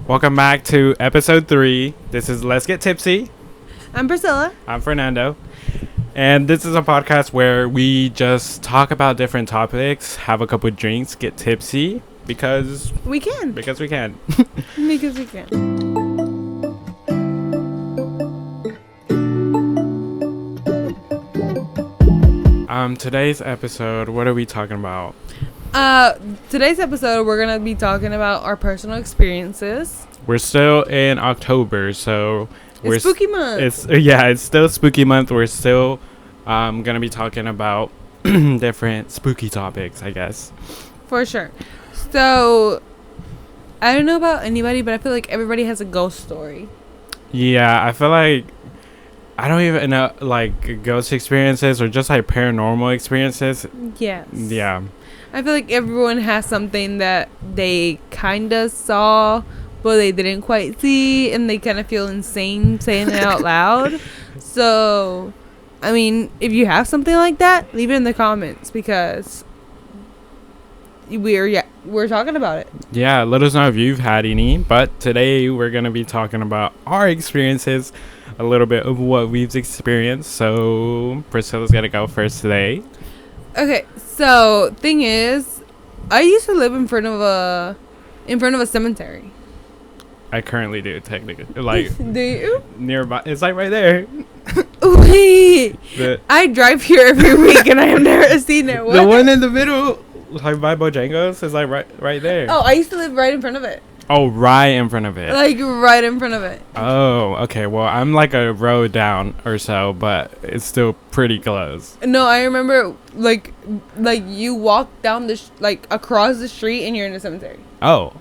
Welcome back to episode 3. This is Let's Get Tipsy. I'm Priscilla. I'm Fernando. And this is a podcast where we just talk about different topics, have a couple of drinks, get tipsy because we can. Because we can. Because we can. Today's episode, what are we talking about? Today's episode, we're going to be talking about our personal experiences. We're still in October, so it's spooky month. It's still spooky month. We're still going to be talking about different spooky topics, I guess. For sure. So, I don't know about anybody, but I feel like everybody has a ghost story. Yeah, I feel like I don't even know, like, ghost experiences or just, like, paranormal experiences. Yes. Yeah. I feel like everyone has something that they kind of saw, but they didn't quite see, and they kind of feel insane saying it out loud. So, I mean, if you have something like that, leave it in the comments, because we're talking about it. Yeah, let us know if you've had any, but today we're going to be talking about our experiences, a little bit of what we've experienced. So Priscilla's got to go first today. Okay, so thing is, I used to live in front of a cemetery. I currently do, technically. Like, do you? Nearby. It's like right there. Wait. I drive here every week and I have never seen it. What? The one in the middle, like by Bojangles, is like right there. Oh, I used to live right in front of it. Oh, right in front of it. Like right in front of it. Oh, okay. Well, I'm like a road down or so, but it's still pretty close. No, I remember like you walk down across the street and you're in the cemetery. Oh.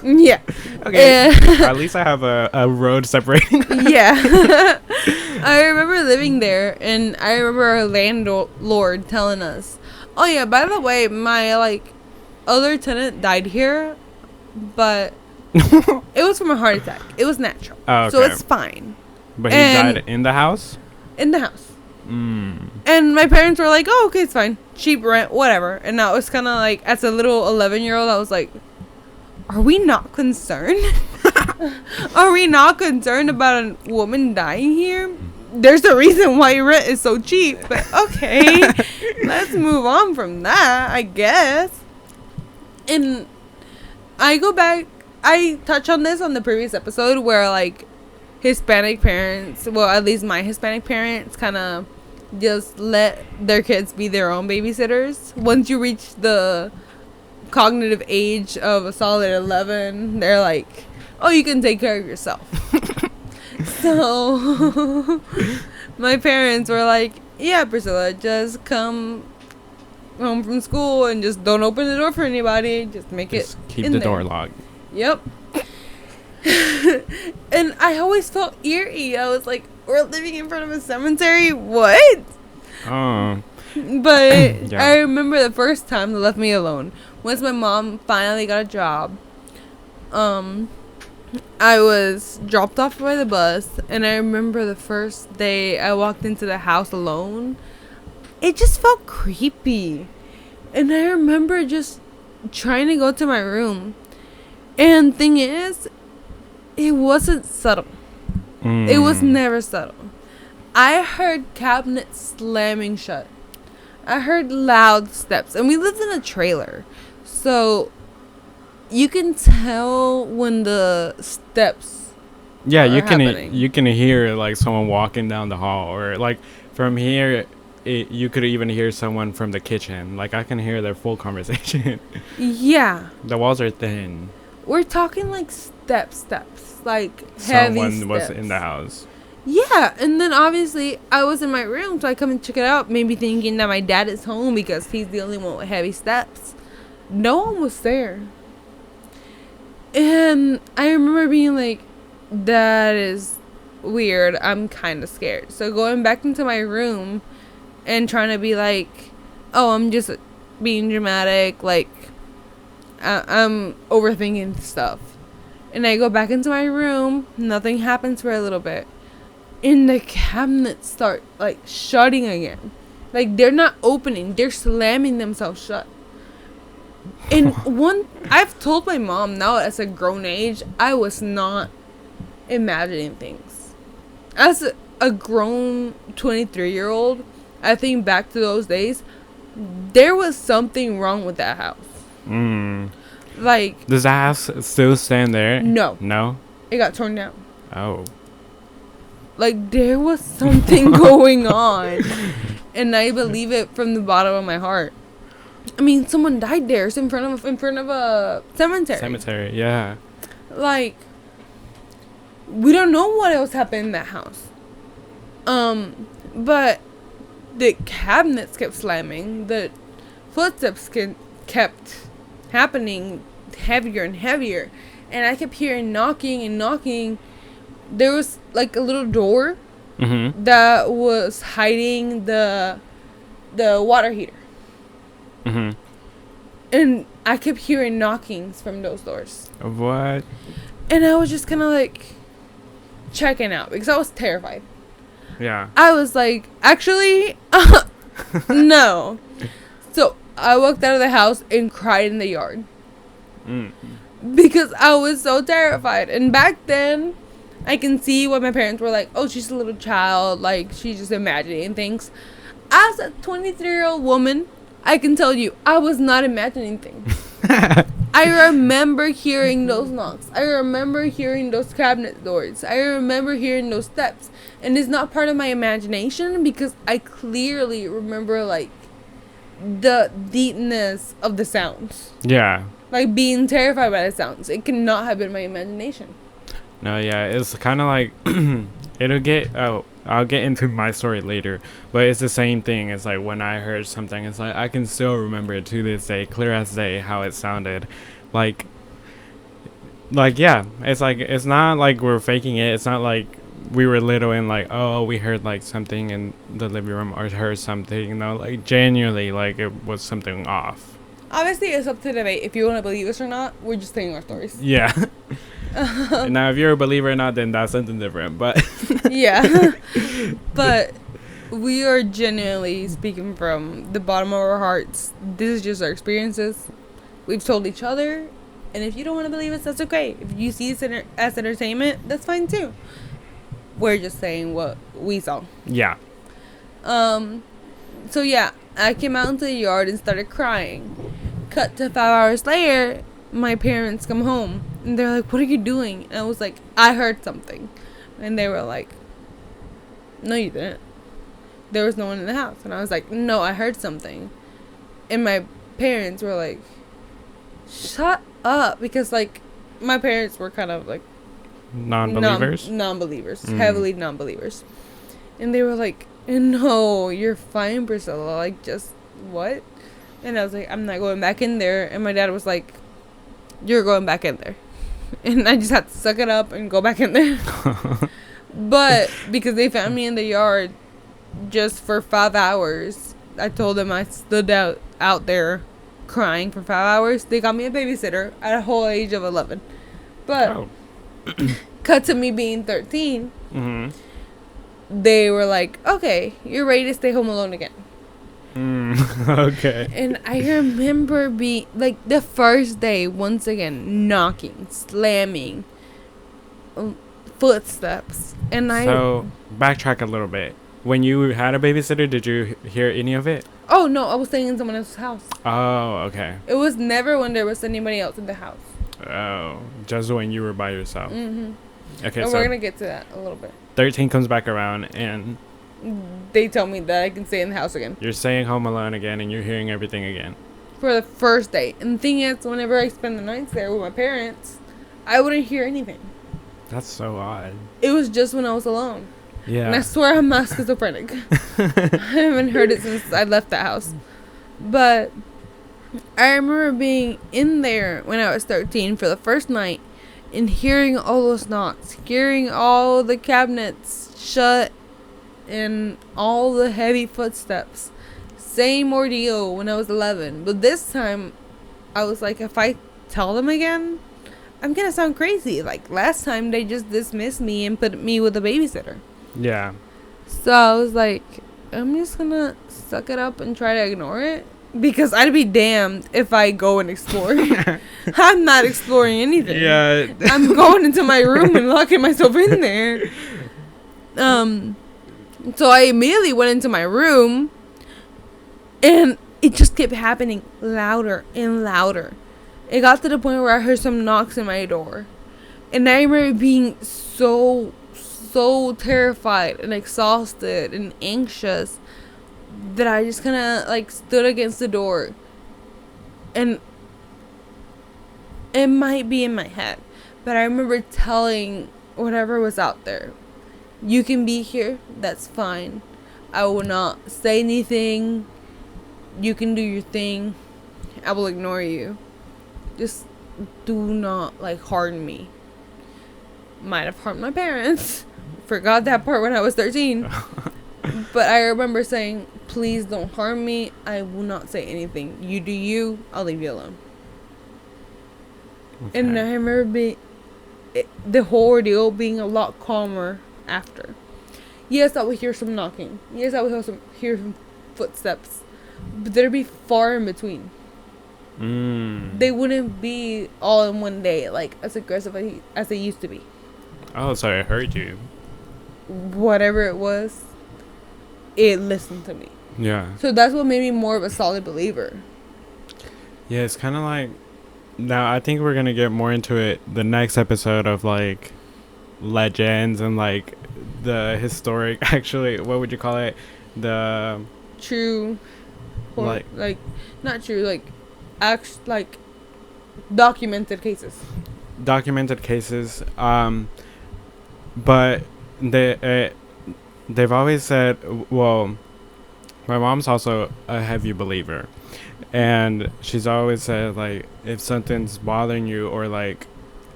Yeah. Okay. At least I have a road separating. Yeah. I remember living there, and I remember our landlord telling us, "Oh yeah, by the way, my other tenant died here, but it was from a heart attack. It was natural. Oh, okay. So it's fine." But he died in the house? In the house. Mm. And my parents were like, "Oh, okay, it's fine. Cheap rent, whatever." And I was kind of like, as a little 11-year-old, I was like, are we not concerned? Are we not concerned about a woman dying here? There's a reason why rent is so cheap. But okay, let's move on from that, I guess. And I go back, I touched on this on the previous episode where Hispanic parents, well, at least my Hispanic parents, kind of just let their kids be their own babysitters. Once you reach the cognitive age of a solid 11, they're like, oh, you can take care of yourself. So my parents were like, yeah, Priscilla, just come home from school and just don't open the door for anybody, just keep the door locked. Yep. And I always felt eerie. I was like, we're living in front of a cemetery? What? Oh. But yeah. I remember the first time they left me alone. Once my mom finally got a job, I was dropped off by the bus, and I remember the first day I walked into the house alone, it just felt creepy. And I remember just trying to go to my room. And thing is, it wasn't subtle. It was never subtle. I heard cabinets slamming shut. I heard loud steps, and we lived in a trailer, so you can tell when the steps are happening. You can hear someone walking down the hall, or from here you could even hear someone from the kitchen. I can hear their full conversation. Yeah, the walls are thin. We're talking steps, heavy someone steps. Was in the house. Yeah, and then obviously I was in my room, so I come and check it out, maybe thinking that my dad is home because he's the only one with heavy steps. No one was there. And I remember being like, that is weird. I'm kind of scared. So going back into my room and trying to be like, oh, I'm just being dramatic, I'm overthinking stuff. And I go back into my room, nothing happens for a little bit. And the cabinets start shutting again. They're not opening, they're slamming themselves shut. And I've told my mom now as a grown age, I was not imagining things. As a grown 23-year-old, I think back to those days, there was something wrong with that house. Like, does the house still stand there? No. No? It got torn down. Oh. Like, there was something going on. And I believe it from the bottom of my heart. I mean, someone died there. It's in front of a cemetery. Cemetery, yeah. Like, we don't know what else happened in that house. But the cabinets kept slamming. The footsteps kept happening heavier and heavier. And I kept hearing knocking and knocking. There was like a little door that was hiding the water heater. And I kept hearing knockings from those doors. What? And I was just kind of like checking out because I was terrified. Yeah. I was like, actually, no. So I walked out of the house and cried in the yard. Because I was so terrified. And back then, I can see why my parents were like, oh, she's a little child. Like, she's just imagining things. As a 23-year-old woman, I can tell you, I was not imagining things. I remember hearing those knocks. I remember hearing those cabinet doors. I remember hearing those steps. And it's not part of my imagination because I clearly remember, like, the deepness of the sounds. Yeah. Like, being terrified by the sounds. It cannot have been my imagination. No, yeah, it's kind of like, I'll get into my story later, but it's the same thing. It's like when I heard something, it's like I can still remember it to this day, clear as day, how it sounded. Like, yeah, it's like, it's not like we're faking it. It's not like we were little and like, oh, we heard like something in the living room or heard something, you know, like genuinely, like it was something off. Obviously, it's up to debate if you want to believe us or not. We're just telling our stories. Yeah. Now, if you're a believer or not, then that's something different. But yeah, but we are genuinely speaking from the bottom of our hearts. This is just our experiences. We've told each other, and if you don't want to believe us, that's okay. If you see us as entertainment, that's fine too. We're just saying what we saw. Yeah. So yeah, I came out into the yard and started crying. Cut to 5 hours later, my parents come home. And they're like, what are you doing? And I was like, I heard something. And they were like, no, you didn't. There was no one in the house. And I was like, no, I heard something. And my parents were like, shut up. Because, like, my parents were kind of, like... Non-believers? Non-believers. Heavily non-believers. And they were like, no, you're fine, Priscilla. Like, just, what? And I was like, I'm not going back in there. And my dad was like, you're going back in there. And I just had to suck it up and go back in there. But because they found me in the yard just for 5 hours, I told them I stood out there crying for 5 hours. They got me a babysitter at a whole age of 11. But cut to me being 13. They were like, okay, you're ready to stay home alone again. Okay. And I remember being like the first day, once again, knocking, slamming, footsteps, and So backtrack a little bit. When you had a babysitter, did you hear any of it? Oh no, I was staying in someone else's house. Oh, okay. It was never when there was anybody else in the house. Oh, just when you were by yourself. Okay, And so we're gonna get to that a little bit. 13 comes back around and They tell me that I can stay in the house again you're staying home alone again and you're hearing everything again. for the first day. And the thing is, whenever I spend the nights there with my parents, I wouldn't hear anything. That's so odd. It was just when I was alone. Yeah. And I swear I'm not schizophrenic. I haven't heard it since I left the house. But I remember being in there when I was 13 for the first night and hearing all those knocks, hearing all the cabinets shut and all the heavy footsteps. Same ordeal when I was 11. But this time, I was like, if I tell them again, I'm going to sound crazy. Like, last time, they just dismissed me and put me with a babysitter. Yeah. So I was like, I'm just going to suck it up and try to ignore it. Because I'd be damned if I go and explore. I'm not exploring anything. Yeah. I'm going into my room and locking myself in there. So I immediately went into my room, and it just kept happening louder and louder. It got to the point where I heard some knocks in my door. And I remember being so terrified and exhausted and anxious that I just kind of like stood against the door. And it might be in my head, but I remember telling whatever was out there, you can be here, that's fine. I will not say anything. You can do your thing. I will ignore you. Just do not like harm me. Might have harmed my parents. Forgot that part when I was 13. But I remember saying, please don't harm me. I will not say anything. You do you. I'll leave you alone. Okay. And I remember the whole ordeal being a lot calmer after. Yes, I would hear some knocking. Yes, I would hear some footsteps. But there'd be far in between. They wouldn't be all in one day, like as aggressive as they used to be. Oh, so it hurt you. Whatever it was, it listened to me. Yeah. So that's what made me more of a solid believer. Yeah, it's kind of like... Now, I think we're going to get more into it the next episode of, like, legends and, like, the historic... Actually, what would you call it? The... True... like not true, like documented cases, but they've always said, well, my mom's also a heavy believer, and she's always said, like, if something's bothering you, or like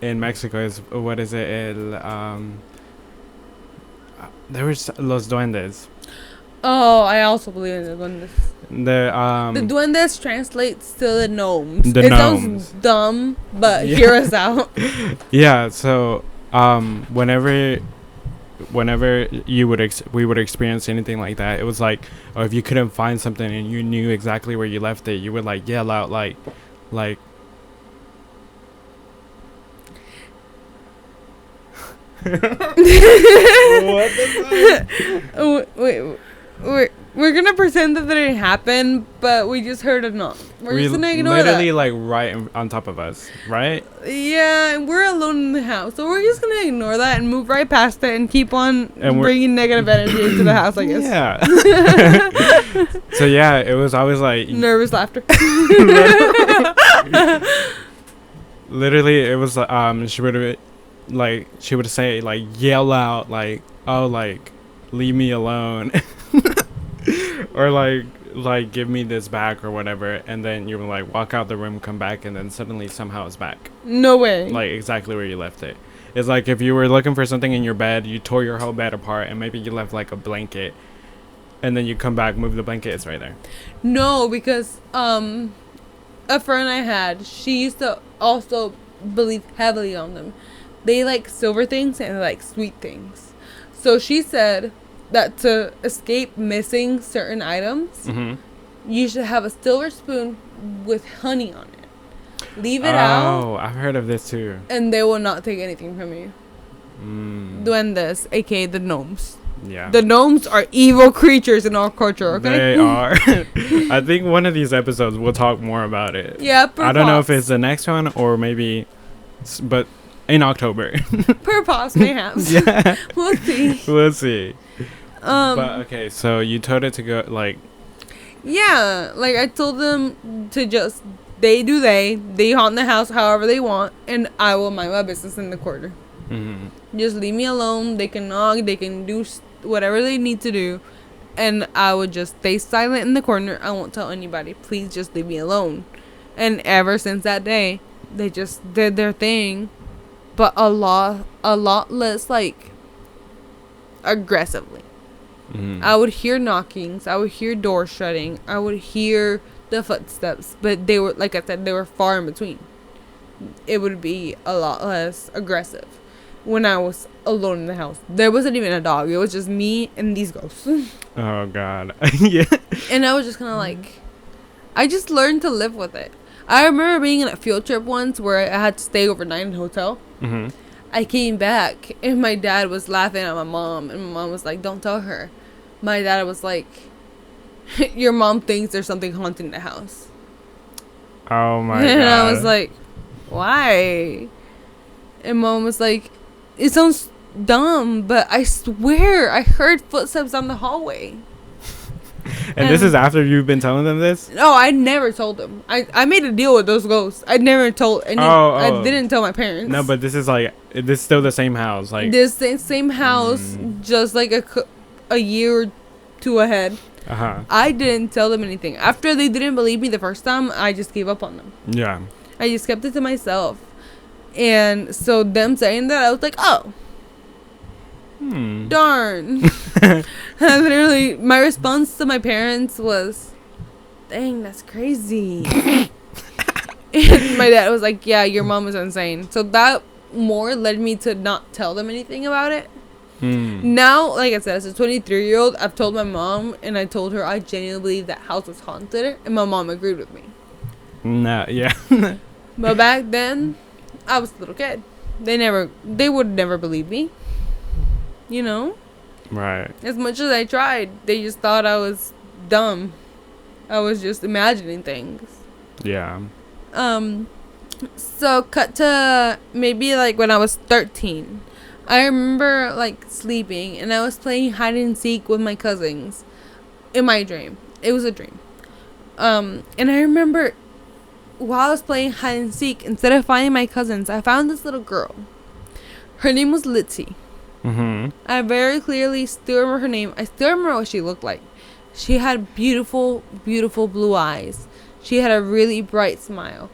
in Mexico is, what is it, there was los duendes. Oh, I also believe in the duendes. The duendes translates to the gnomes. It sounds dumb, but hear us out. Yeah, so whenever we would experience anything like that, it was like, or if you couldn't find something and you knew exactly where you left it, you would like yell out like what the Wait, we're gonna pretend that didn't happen, but we just heard a knock. We're just gonna ignore literally that. like right on top of us, right? Yeah, and we're alone in the house, so we're just gonna ignore that and move right past it and keep on bringing negative energy into the house, I guess. Yeah. So yeah, it was always like nervous laughter. Literally, it was she would say like yell out like, oh, like leave me alone. Or like give me this back or whatever, and then you would like walk out the room, come back, and then suddenly somehow it's back. No way. Like exactly where you left it. It's like if you were looking for something in your bed, you tore your whole bed apart, and maybe you left like a blanket, and then you come back, move the blanket, it's right there. No, because a friend I had, she used to also believe heavily on them. They like silver things and like sweet things. So she said that to escape missing certain items, you should have a silver spoon with honey on it. Leave it out. Oh, I've heard of this too. And they will not take anything from you. Duendes, aka the gnomes. Yeah. The gnomes are evil creatures in our culture, okay? They are. I think one of these episodes we'll talk more about it. Yeah, I don't know if it's the next one or maybe, but in October. Per pause, mayhaps. Yeah. We'll see. We'll see. But okay, so you told it to go like. Yeah, like I told them to just they haunt the house however they want, and I will mind my business in the corner. Just leave me alone. They can knock, they can do whatever they need to do, and I would just stay silent in the corner. I won't tell anybody. Please just leave me alone. And ever since that day, they just did their thing, but a lot less like aggressively. I would hear knockings. I would hear doors shutting. I would hear the footsteps. But they were, like I said, they were far in between. It would be a lot less aggressive when I was alone in the house. There wasn't even a dog. It was just me and these ghosts. Oh, God. Yeah. And I was just kind of like, I just learned to live with it. I remember being on a field trip once where I had to stay overnight in a hotel. Mm-hmm. I came back and my dad was laughing at my mom, and my mom was like, "Don't tell her." My dad was like, "Your mom thinks there's something haunting the house." Oh my god. And I was like, "Why?" And mom was like, "It sounds dumb, but I swear I heard footsteps down the hallway." And this is after you've been telling them this? No, I never told them. I made a deal with those ghosts. I never told any. I didn't tell my parents. No, but this is still the same house. Like this same house, just like a year or two ahead. I didn't tell them anything. After they didn't believe me the first time, I just gave up on them. Yeah. I just kept it to myself. And so them saying that, I was like, oh. Darn. I literally, my response to my parents was, dang, that's crazy. And my dad was like, yeah, your mom is insane. So that more led me to not tell them anything about it. Now, like I said, as a 23-year-old, I've told my mom, and I told her I genuinely believe that house was haunted, and my mom agreed with me. No, yeah. But back then, I was a little kid. They would never believe me. You know? Right. As much as I tried, they just thought I was dumb. I was just imagining things. Yeah. So cut to maybe like when I was 13. I remember like sleeping and I was playing hide and seek with my cousins in my dream. It was a dream. And I remember while I was playing hide and seek, instead of finding my cousins, I found this little girl. Her name was Litzy. I very clearly still remember her name. I still remember what she looked like. She had beautiful, beautiful blue eyes. She had a really bright smile.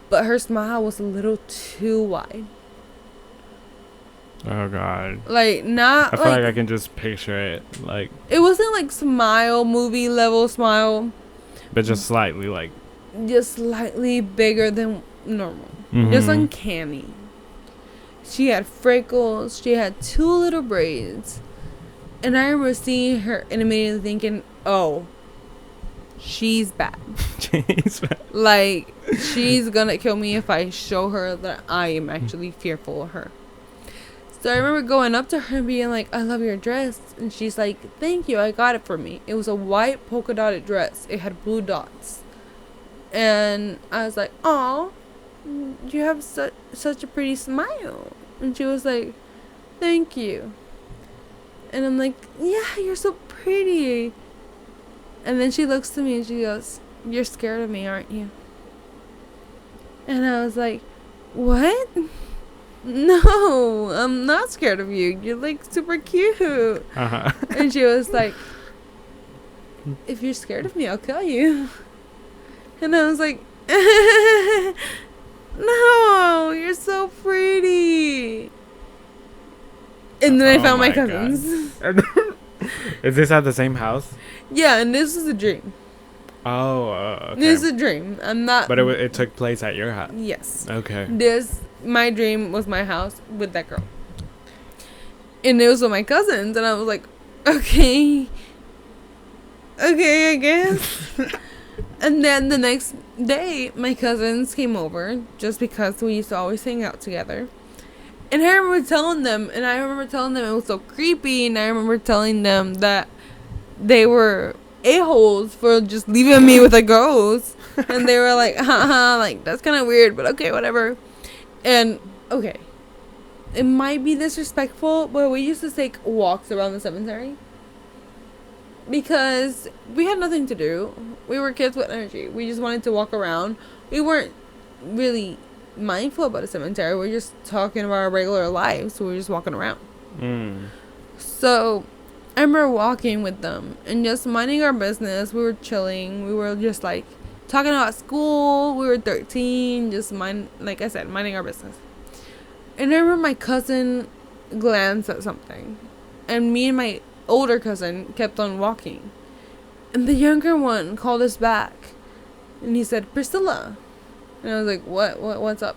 But her smile was a little too wide. Oh, God. Like, not I feel like I can just picture it. Like, it wasn't like smile, movie level smile. But just slightly, like. Just slightly bigger than normal. Just uncanny. She had freckles. She had 2 little braids. And I remember seeing her and immediately thinking, oh, she's bad. She's bad. Like, she's gonna kill me if I show her that I am actually fearful of her. So I remember going up to her and being like, I love your dress. And she's like, thank you, I got it for me. It was a white polka dotted dress. It had blue dots. And I was like, oh, you have such a pretty smile. And she was like, thank you. And I'm like, yeah, you're so pretty. And then she looks to me and she goes, you're scared of me, aren't you? And I was like, what? No, I'm not scared of you. You're like super cute. And she was like, if you're scared of me, I'll kill you. And I was like, no, you're so pretty. And then I found my cousins. Is this at the same house? Yeah, and this is a dream. Oh, okay. This is a dream. I'm not. But it took place at your house. Yes. Okay. My dream was my house with that girl. And it was with my cousins, and I was like, okay, I guess. And then the next day, my cousins came over just because we used to always hang out together. And I remember telling them it was so creepy, and I remember telling them that they were a-holes for just leaving me with a ghost. And they were like, haha, like, that's kind of weird, but okay, whatever. And, okay, it might be disrespectful, but we used to take walks around the cemetery. Because we had nothing to do. We were kids with energy. We just wanted to walk around. We weren't really mindful about a cemetery. We were just talking about our regular lives. So we were just walking around. So I remember walking with them and just minding our business. We were chilling. We were just like talking about school. We were 13. Just like I said, minding our business. And I remember my cousin glanced at something. And me and my older cousin kept on walking, and the younger one called us back, and he said, Priscilla. And I was like, what's up?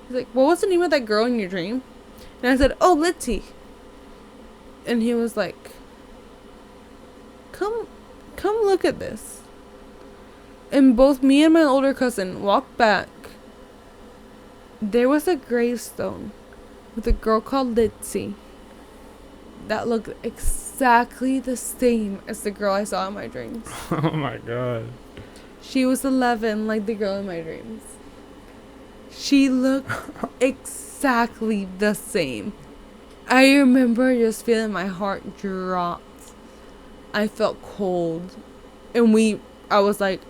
He's like, well, what's the name of that girl in your dream? And I said, oh, Litzy. And he was like, come look at this. And both me and my older cousin walked back. There was a gravestone with a girl called Tipsy that looked exactly the same as the girl I saw in my dreams. Oh my god. She was 11, like the girl in my dreams. She looked exactly the same. I remember just feeling my heart drop. I felt cold. And I was like,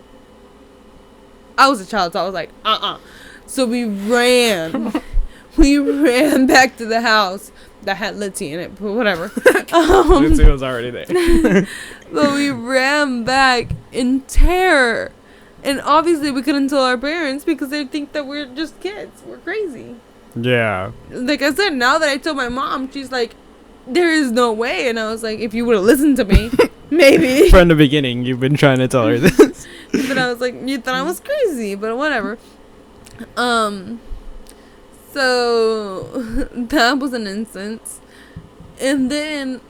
I was a child, so I was like, So we ran. We ran back to the house that had Litzy in it, but whatever. Litzy was already there. But we ran back in terror. And obviously we couldn't tell our parents because they think that we're just kids. We're crazy. Yeah. Like I said, now that I told my mom, she's like, there is no way. And I was like, if you would have listened to me, maybe. From the beginning, you've been trying to tell her this. But I was like, you thought I was crazy, but whatever. So that was an instance. And then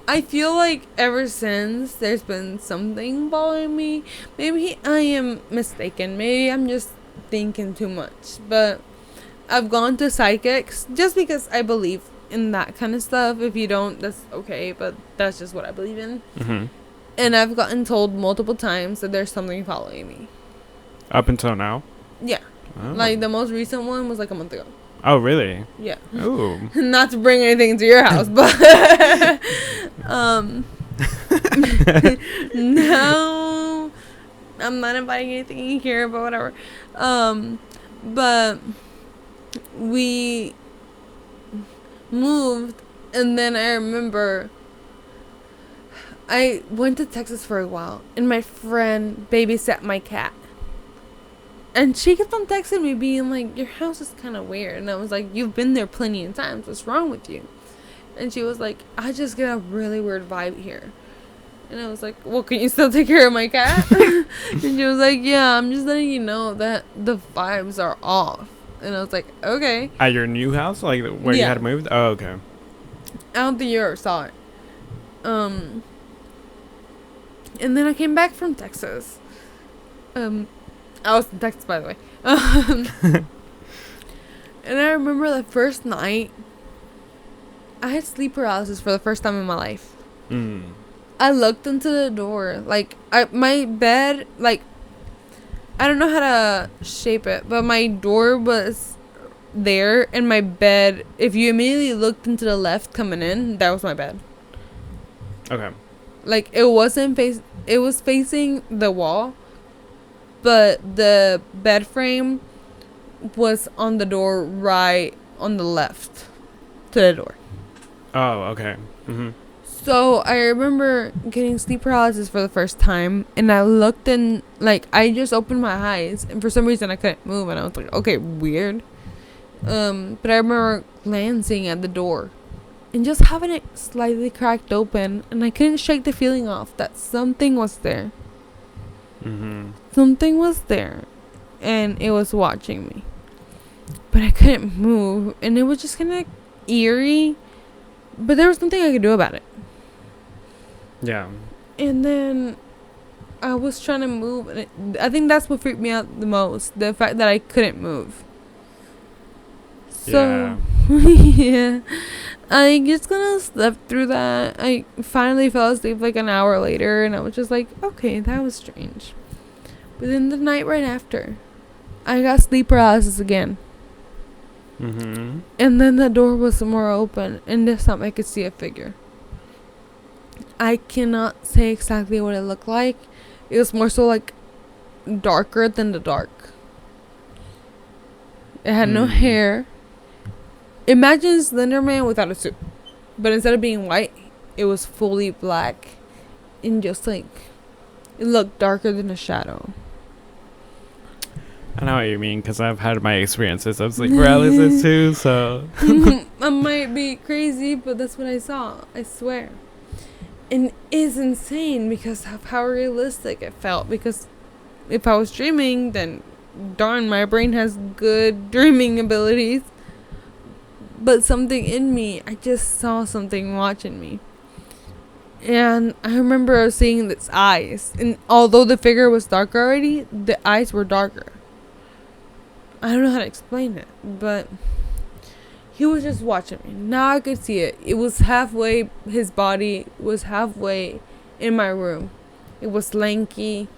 I feel like ever since there's been something following me. Maybe I am mistaken. Maybe I'm just thinking too much. But I've gone to psychics just because I believe in that kind of stuff. If you don't, that's okay. But that's just what I believe in. Mm-hmm. And I've gotten told multiple times that there's something following me. Up until now? Yeah. Oh. Like the most recent one was like a month ago. Oh, really? Yeah. Ooh. Not to bring anything into your house, but no, I'm not inviting anything in here, but whatever. But we moved, and then I remember I went to Texas for a while, and my friend babysat my cat. And she kept on texting me being like, your house is kind of weird. And I was like, you've been there plenty of times. What's wrong with you? And she was like, I just get a really weird vibe here. And I was like, well, can you still take care of my cat? And she was like, yeah, I'm just letting you know that the vibes are off. And I was like, okay. At your new house? Like where you had moved? Oh, okay. I don't think you ever saw it. And then I came back from Texas. I was in Texas, by the way. And I remember the first night, I had sleep paralysis for the first time in my life. Mm. I looked into the door. Like, my bed, like, I don't know how to shape it, but my door was there, and my bed, if you immediately looked into the left coming in, that was my bed. Okay. Like, it was facing the wall. But the bed frame was on the door right on the left to the door. Oh, okay. Mm-hmm. So I remember getting sleep paralysis for the first time. And I looked in, like, I just opened my eyes. And for some reason I couldn't move. And I was like, okay, weird. But I remember glancing at the door. And just having it slightly cracked open. And I couldn't shake the feeling off that something was there. Mm-hmm. Something was there, and it was watching me, but I couldn't move, and it was just kind of eerie, but there was nothing I could do about it. Yeah. And then I was trying to move, and I think that's what freaked me out the most, the fact that I couldn't move. So, yeah, I just kind of slept through that. I finally fell asleep like an hour later, and I was just like, okay, that was strange. But then the night right after, I got sleep paralysis again. Mm-hmm. And then the door was more open, and this time I could see a figure. I cannot say exactly what it looked like. It was more so like darker than the dark. It had no hair. Imagine Slender Man without a suit. But instead of being white, it was fully black. And just like, it looked darker than a shadow. I know what you mean, because I've had my experiences of sleep paralysis too, so. I might be crazy, but that's what I saw. I swear. And it's insane because of how realistic it felt. Because if I was dreaming, then darn, my brain has good dreaming abilities. But something in me, I just saw something watching me. And I remember seeing its eyes. And although the figure was darker already, the eyes were darker. I don't know how to explain it, but he was just watching me. Now I could see it. It was halfway, his body was halfway in my room. It was lanky.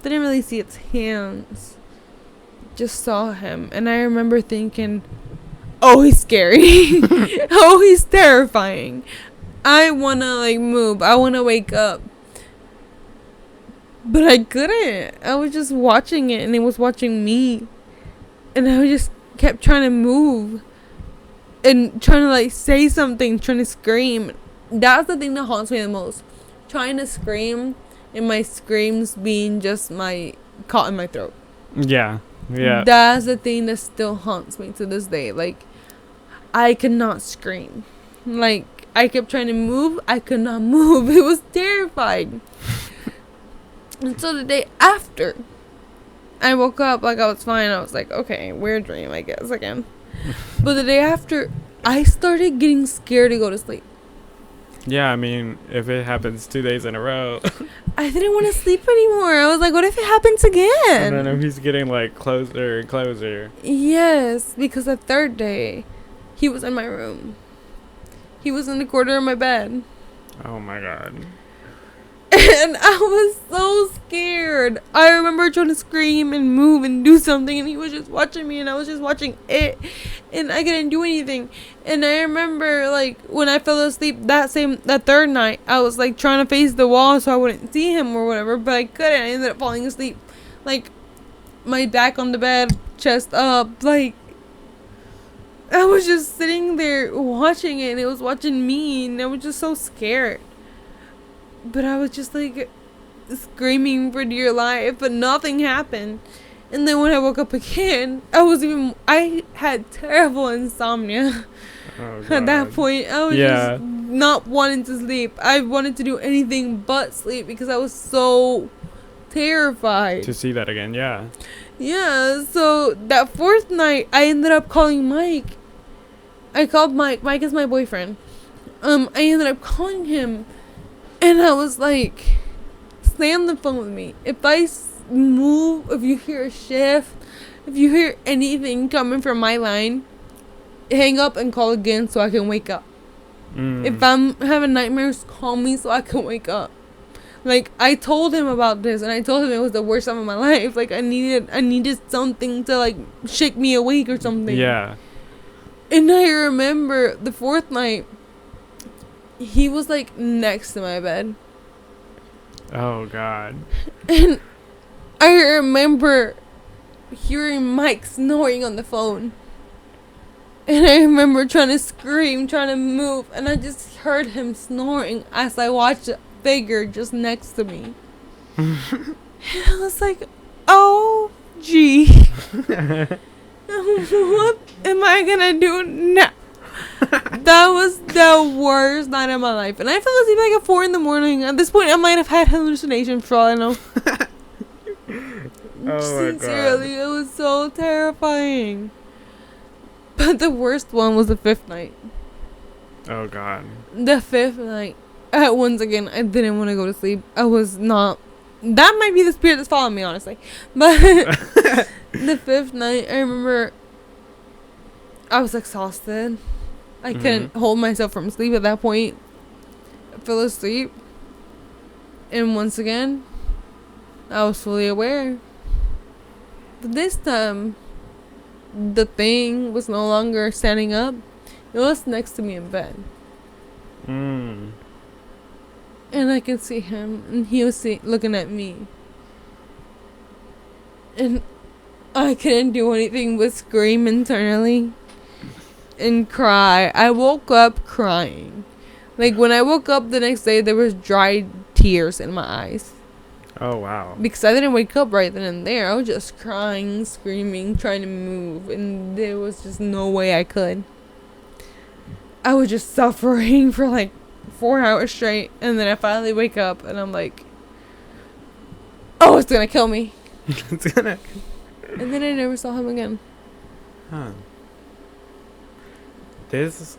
Didn't really see its hands. Just saw him. And I remember thinking, oh, he's scary. Oh, he's terrifying. I want to like move. I want to wake up. But I couldn't. I was just watching it and it was watching me. And I just kept trying to move. And trying to like say something. Trying to scream. That's the thing that haunts me the most. Trying to scream. And my screams being just my caught in my throat. Yeah. Yeah. That's the thing that still haunts me to this day. Like, I could not scream. Like, I kept trying to move. I could not move. It was terrifying. And so the day after, I woke up like I was fine. I was like, okay, weird dream, I guess, again. But the day after, I started getting scared to go to sleep. Yeah, I mean, if it happens 2 days in a row. I didn't want to sleep anymore. I was like, what if it happens again? And then if he's getting like closer and closer. Yes, because the third day, he was in my room. He was in the corner of my bed. Oh my god. And I was so scared. I remember trying to scream and move and do something, and he was just watching me, and I was just watching it, and I couldn't do anything. And I remember, like, when I fell asleep that third night, I was like trying to face the wall so I wouldn't see him or whatever, but I couldn't. I ended up falling asleep, like, my back on the bed, chest up, like, I was just sitting there watching it, and it was watching me, and I was just so scared. But I was just like screaming for dear life, but nothing happened. And then when I woke up again, I had terrible insomnia. Oh, at that point. I was just not wanting to sleep. I wanted to do anything but sleep because I was so terrified. To see that again, yeah. Yeah, so that fourth night, I ended up calling Mike. I called Mike. Mike is my boyfriend. I ended up calling him. And I was like, stay on the phone with me. If I move, if you hear a shift, if you hear anything coming from my line, hang up and call again so I can wake up. If I'm having nightmares, call me so I can wake up. Like, I told him about this, and I told him it was the worst time of my life. Like, I needed something to, like, shake me awake or something. Yeah. And I remember the fourth night, he was like next to my bed. Oh god. And I remember hearing Mike snoring on the phone. And I remember trying to scream, trying to move, and I just heard him snoring as I watched a figure just next to me. And I was like, oh gee. What am I gonna do now? That was the worst night of my life. And I fell asleep like at 4 a.m. At this point, I might have had hallucinations for all I know. Oh Sincerely, it was so terrifying. But the worst one was the fifth night. Oh god. The fifth night, once again, I didn't want to go to sleep. I was not. That might be the spirit that's following me, honestly. But the fifth night, I remember I was exhausted. I couldn't hold myself from sleep at that point. I fell asleep. And once again, I was fully aware. But this time, the thing was no longer standing up. It was next to me in bed. And I could see him. And he was looking at me. And I couldn't do anything but scream internally. And cry. I woke up crying. Like, when I woke up the next day, there was dried tears in my eyes. Oh wow. Because I didn't wake up right then and there. I was just crying, screaming, trying to move, and there was just no way I could. I was just suffering for like 4 hours straight, and then I finally wake up and I'm like, oh, it's gonna kill me. It's gonna. And then I never saw him again. Huh. This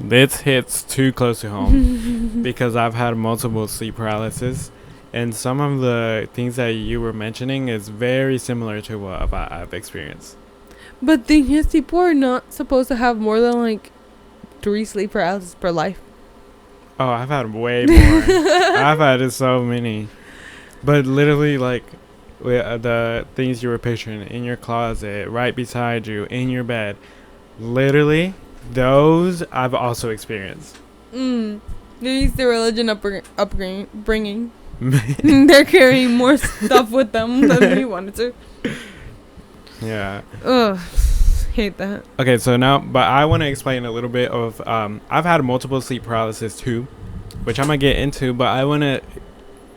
This hits too close to home because I've had multiple sleep paralysis, and some of the things that you were mentioning is very similar to what I've experienced. But thing is, people are not supposed to have more than like 3 sleep paralysis per life. Oh, I've had way more. I've had so many. But literally, like, the things you were picturing in your closet, right beside you, in your bed, literally, those I've also experienced. Maybe it's the religion upbringing. They're carrying more stuff with them than they wanted to. Yeah. Ugh. Hate that. Okay, so now, but I want to explain a little bit of, I've had multiple sleep paralysis too, which I'm going to get into, but I want to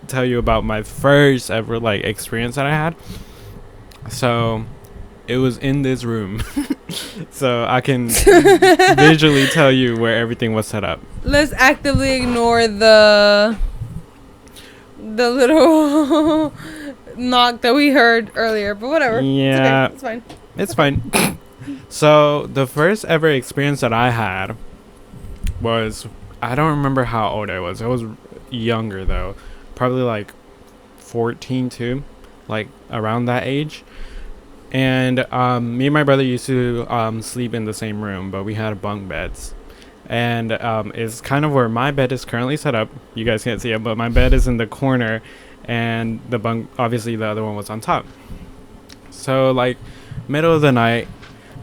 tell you about my first ever, like, experience that I had. So, it was in this room. So, I can visually tell you where everything was set up. Let's actively ignore the little knock that we heard earlier, but whatever. Yeah. It's fine. It's fine. So, the first ever experience that I had was, I don't remember how old I was. I was younger, though. Probably, like, 14, too. Like, around that age. And me and my brother used to sleep in the same room, but we had bunk beds. And it's kind of where my bed is currently set up. You guys can't see it, but my bed is in the corner. And the bunk, obviously, the other one was on top. So, like, middle of the night,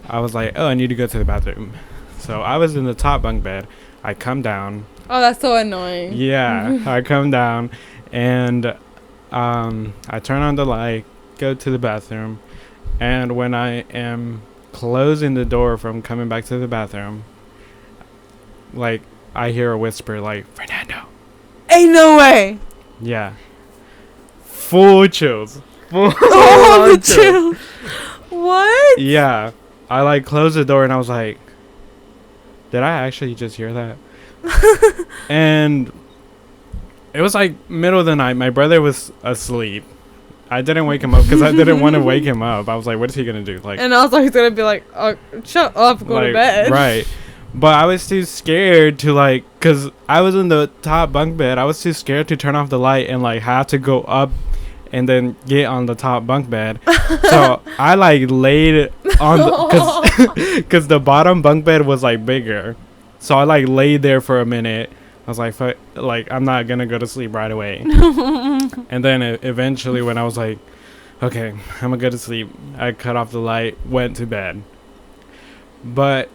I was like, oh, I need to go to the bathroom. So I was in the top bunk bed. I come down. Oh, that's so annoying. Yeah, I come down, and I turn on the light, go to the bathroom, and when I am closing the door from coming back to the bathroom, like, I hear a whisper, like, Fernando. Ain't no way. Yeah. Full chills. Full Oh, the chill. What? Yeah. I, like, closed the door, and I was like, did I actually just hear that? And it was, like, middle of the night. My brother was asleep. I didn't wake him up because I didn't want to wake him up. I was like, what is he going to do? Like, and also he's going to be like, oh, shut up, go to bed. Right. But I was too scared to, like, because I was in the top bunk bed. I was too scared to turn off the light and, like, have to go up and then get on the top bunk bed. So I, like, laid on the, because the bottom bunk bed was, like, bigger. So I, like, laid there for a minute. I was like, I'm not going to go to sleep right away. And then eventually when I was like, okay, I'm going to go to sleep, I cut off the light, went to bed. But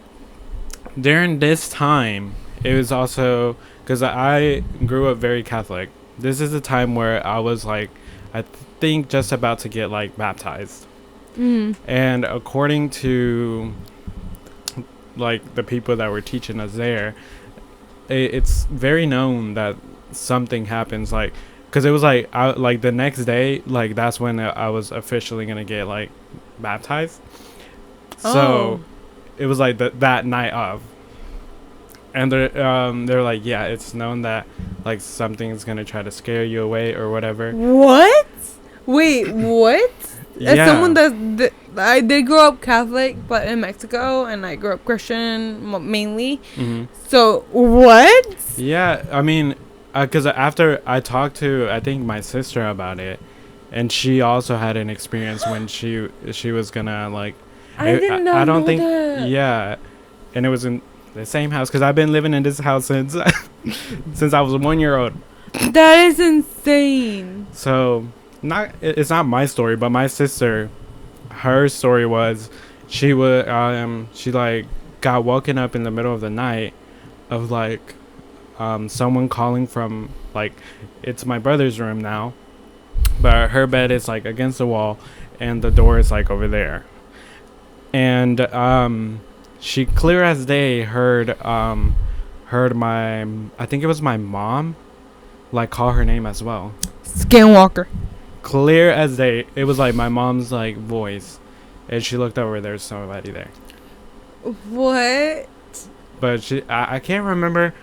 during this time, it was also, because I grew up very Catholic. This is the time where I was, like, I think just about to get, like, baptized. And according to, like, the people that were teaching us there, it's very known that something happens, like, because it was like, like, the next day, like, that's when I was officially gonna get, like, baptized. So it was like that night of, and they're like, yeah, it's known that, like, something's gonna try to scare you away or whatever. What? Wait, what? Yeah. As someone I did grow up Catholic, but in Mexico, and I grew up Christian mainly. So what? Yeah, I mean, because after I talked to, I think, my sister about it, and she also had an experience when she was gonna, like, I did not know that. Yeah, and it was in the same house because I've been living in this house since since I was 1 year old. That is insane. So it's not my story, but my sister, her story was she like got woken up in the middle of the night of, like, someone calling from, like, it's my brother's room now, but her bed is, like, against the wall and the door is, like, over there. And she clear as day heard my, I think it was my mom, like, call her name as well. Skinwalker. Clear as day. It was like my mom's, like, voice, and she looked over, there's somebody there. What? But I can't remember.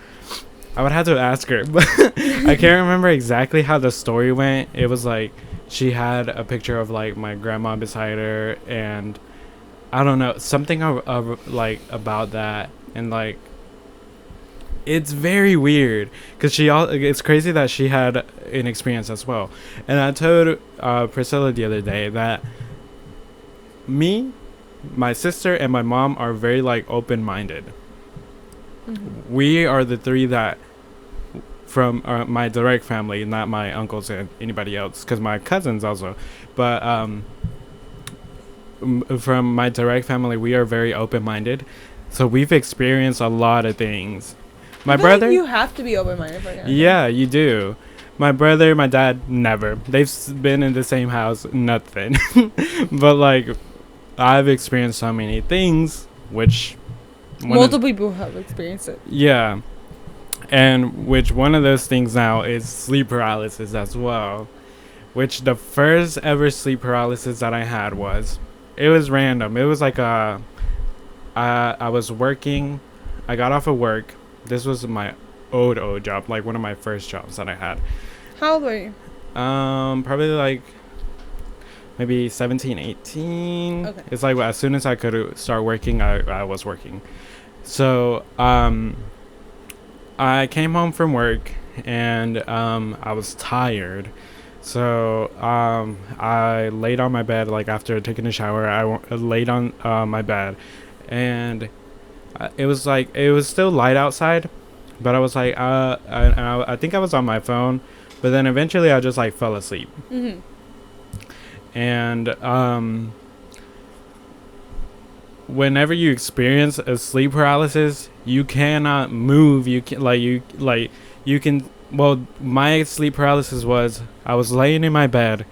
I would have to ask her, but I can't remember exactly how the story went. It was like she had a picture of, like, my grandma beside her, and I don't know, something of like about that, and, like, It's very weird because it's crazy that she had an experience as well. And I told Priscilla the other day that me, my sister, and my mom are very like open-minded. Mm-hmm. We are the three that from my direct family, not my uncles and anybody else, because my cousins also, but from my direct family, we are very open-minded, so we've experienced a lot of things. My brother, you have to be open-minded for that. yeah, you do. My brother, my dad, never. They've been in the same house, nothing. But like, I've experienced so many things, which multiple people have experienced it. Yeah, and which one of those things now is sleep paralysis as well. Which the first ever sleep paralysis that I had it was random. It was like I was working. I got off of work. This was my old job, like one of my first jobs that I had. How old were you? Probably like maybe 17, 18. Okay. It's like as soon as I could start working, I was working. So I came home from work and I was tired. So I laid on my bed, like after taking a shower, I laid on my bed, and it was still light outside, but I was like I think I was on my phone, but then eventually I just like fell asleep. Mm-hmm. And whenever you experience a sleep paralysis, you cannot move. You can well, my sleep paralysis was I was laying in my bed.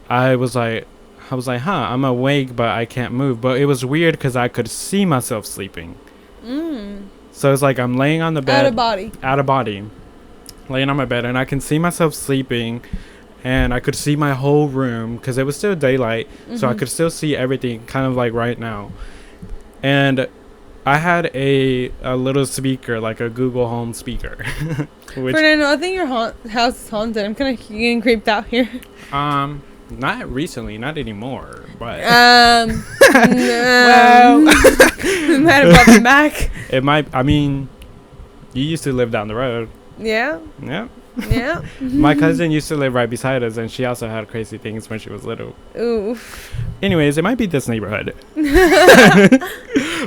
I was like, I'm awake, but I can't move. But it was weird because I could see myself sleeping. So it's like I'm laying on the bed. Out of body. Laying on my bed, and I can see myself sleeping. And I could see my whole room because it was still daylight. Mm-hmm. So I could still see everything kind of like right now. And I had a little speaker, like a Google Home speaker. Fernando, I think your house is haunted. I'm kind of getting creeped out here. Not recently, not anymore, but well, we might have brought them back. It might. I mean, you used to live down the road. Yeah. Yeah. Yeah. My cousin used to live right beside us, and she also had crazy things when she was little. Ooh. Anyways, it might be this neighborhood.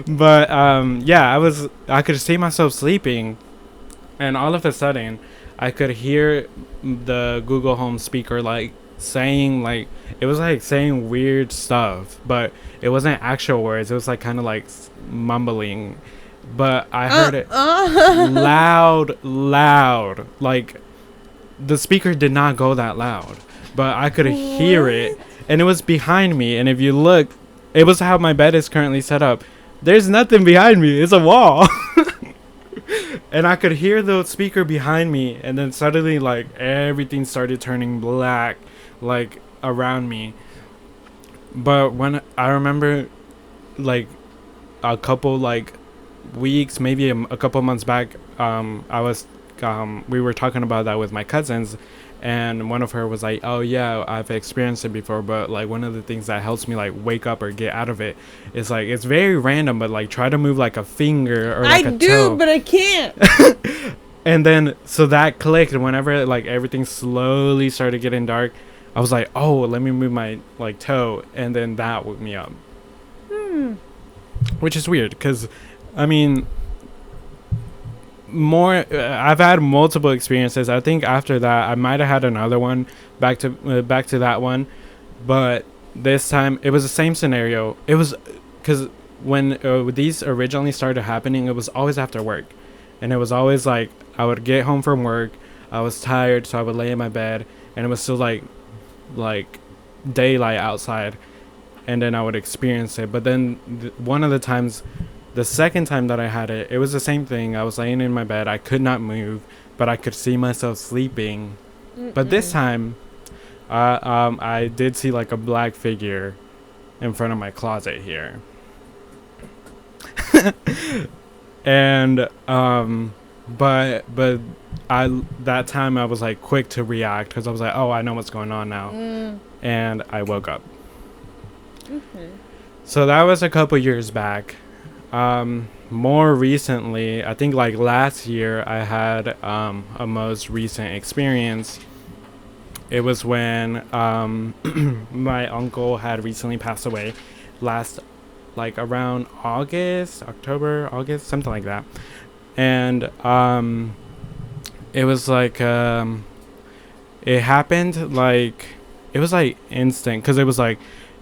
But yeah, I could see myself sleeping, and all of a sudden I could hear the Google Home speaker like saying, like, it was like saying weird stuff, but it wasn't actual words. It was like kind of like mumbling, but I heard it loud, like the speaker did not go that loud, but I could hear it, and it was behind me. And if you look, it was how my bed is currently set up. There's nothing behind me. It's a wall. And I could hear the speaker behind me, and then suddenly like everything started turning black, like around me. But when I remember, like a couple like weeks, maybe a couple months back, we were talking about that with my cousins, and one of her was like, oh yeah, I've experienced it before, but like one of the things that helps me like wake up or get out of it is like, it's very random, but like try to move like a finger or like a toe. But I can't. And then so that clicked, and whenever like everything slowly started getting dark, I was like, oh, let me move my like toe, and then that woke me up. Which is weird because I mean, I've had multiple experiences. I think after that I might have had another one back to that one, but this time it was the same scenario. It was because when these originally started happening, it was always after work, and it was always like I would get home from work, I was tired, so I would lay in my bed, and it was still like daylight outside, and then I would experience it. But then one of the times, the second time that I had it, it was the same thing. I was laying in my bed. I could not move, but I could see myself sleeping. But this time, I did see like a black figure in front of my closet here. And but that time I was like quick to react because I was like, oh, I know what's going on now, and I woke up. So that was a couple years back. More recently, I think like last year, I had a most recent experience. It was when my uncle had recently passed away last, like around August, something like that. And it was like, it happened like, it was like instant, because it was like,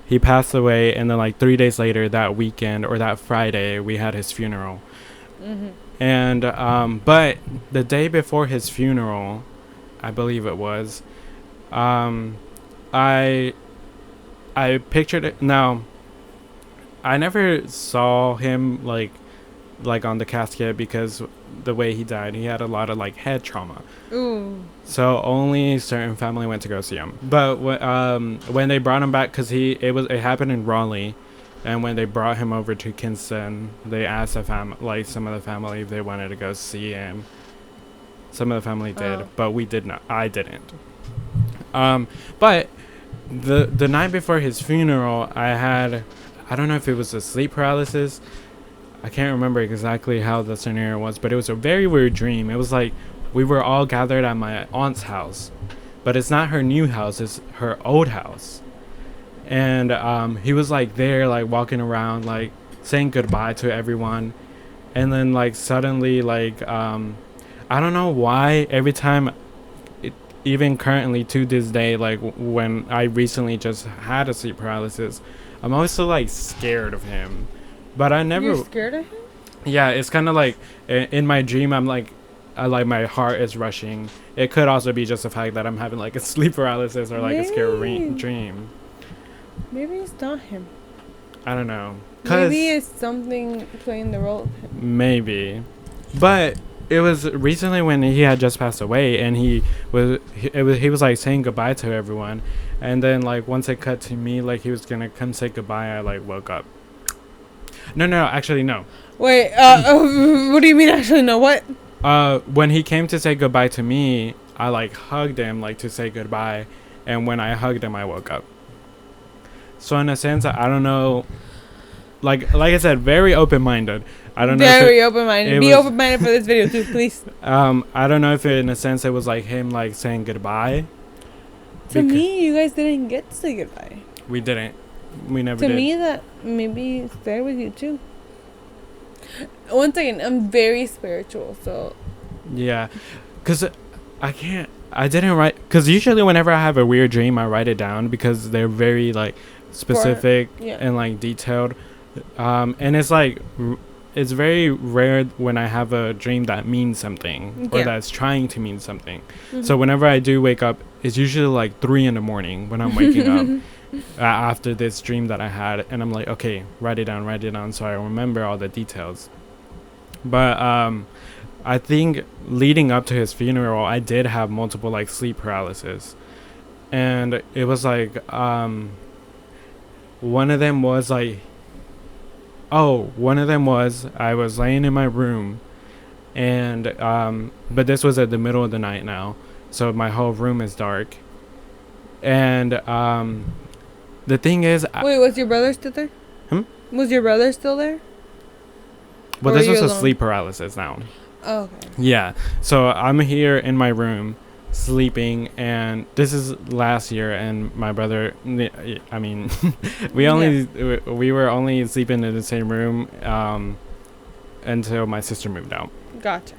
he passed away, and then like 3 days later, that weekend or that Friday, we had his funeral. Mm-hmm. And but the day before his funeral, I believe it was, I pictured it. Now, I never saw him like on the casket, because the way he died, he had a lot of like head trauma. Ooh. So only certain family went to go see him. But when they brought him back, because it happened in Raleigh, and when they brought him over to Kinston, they asked some of the family if they wanted to go see him. Some of the family did, but we did not. I didn't. But the night before his funeral, I don't know if it was a sleep paralysis. I can't remember exactly how the scenario was, but it was a very weird dream. It was like we were all gathered at my aunt's house, but it's not her new house, it's her old house. And he was like there, like walking around, like saying goodbye to everyone. And then like suddenly, like I don't know why every time, even currently to this day, like when I recently just had a sleep paralysis, I'm always so like scared of him. But I never. You're scared of him? Yeah, it's kind of like in my dream, I'm like, my heart is rushing. It could also be just the fact that I'm having like a sleep paralysis or like a scary dream. Maybe it's not him. I don't know. Maybe it's something playing the role of him. Maybe. But it was recently when he had just passed away, and he was like saying goodbye to everyone. And then like once it cut to me, like he was going to come say goodbye, I like woke up. No, actually, no. Wait, what do you mean actually no? What? When he came to say goodbye to me, I like hugged him like to say goodbye, and when I hugged him, I woke up. So in a sense, I don't know. Like I said, very open-minded. I don't know. Very open-minded. Be open-minded for this video too, please. I don't know if in a sense it was like him like saying goodbye. To me, you guys didn't get to say goodbye. We didn't. We never did. To me, that maybe it's there with you too. Once again, I'm very spiritual, so. Yeah, because I didn't write, because usually whenever I have a weird dream, I write it down, because they're very like specific and like detailed. And it's like, it's very rare when I have a dream that means something or that's trying to mean something. Mm-hmm. So whenever I do wake up, it's usually like 3 a.m. when I'm waking up. After this dream that I had, and I'm like, okay, write it down so I remember all the details. But I think leading up to his funeral, I did have multiple like sleep paralysis, and it was like one of them was I was laying in my room, and but this was at the middle of the night now, so my whole room is dark, and the thing is... Wait, was your brother still there? Was your brother still there? Well, this was a sleep paralysis now. Oh, okay. Yeah. So I'm here in my room sleeping, and this is last year, and my brother... I mean, we were only sleeping in the same room until my sister moved out. Gotcha.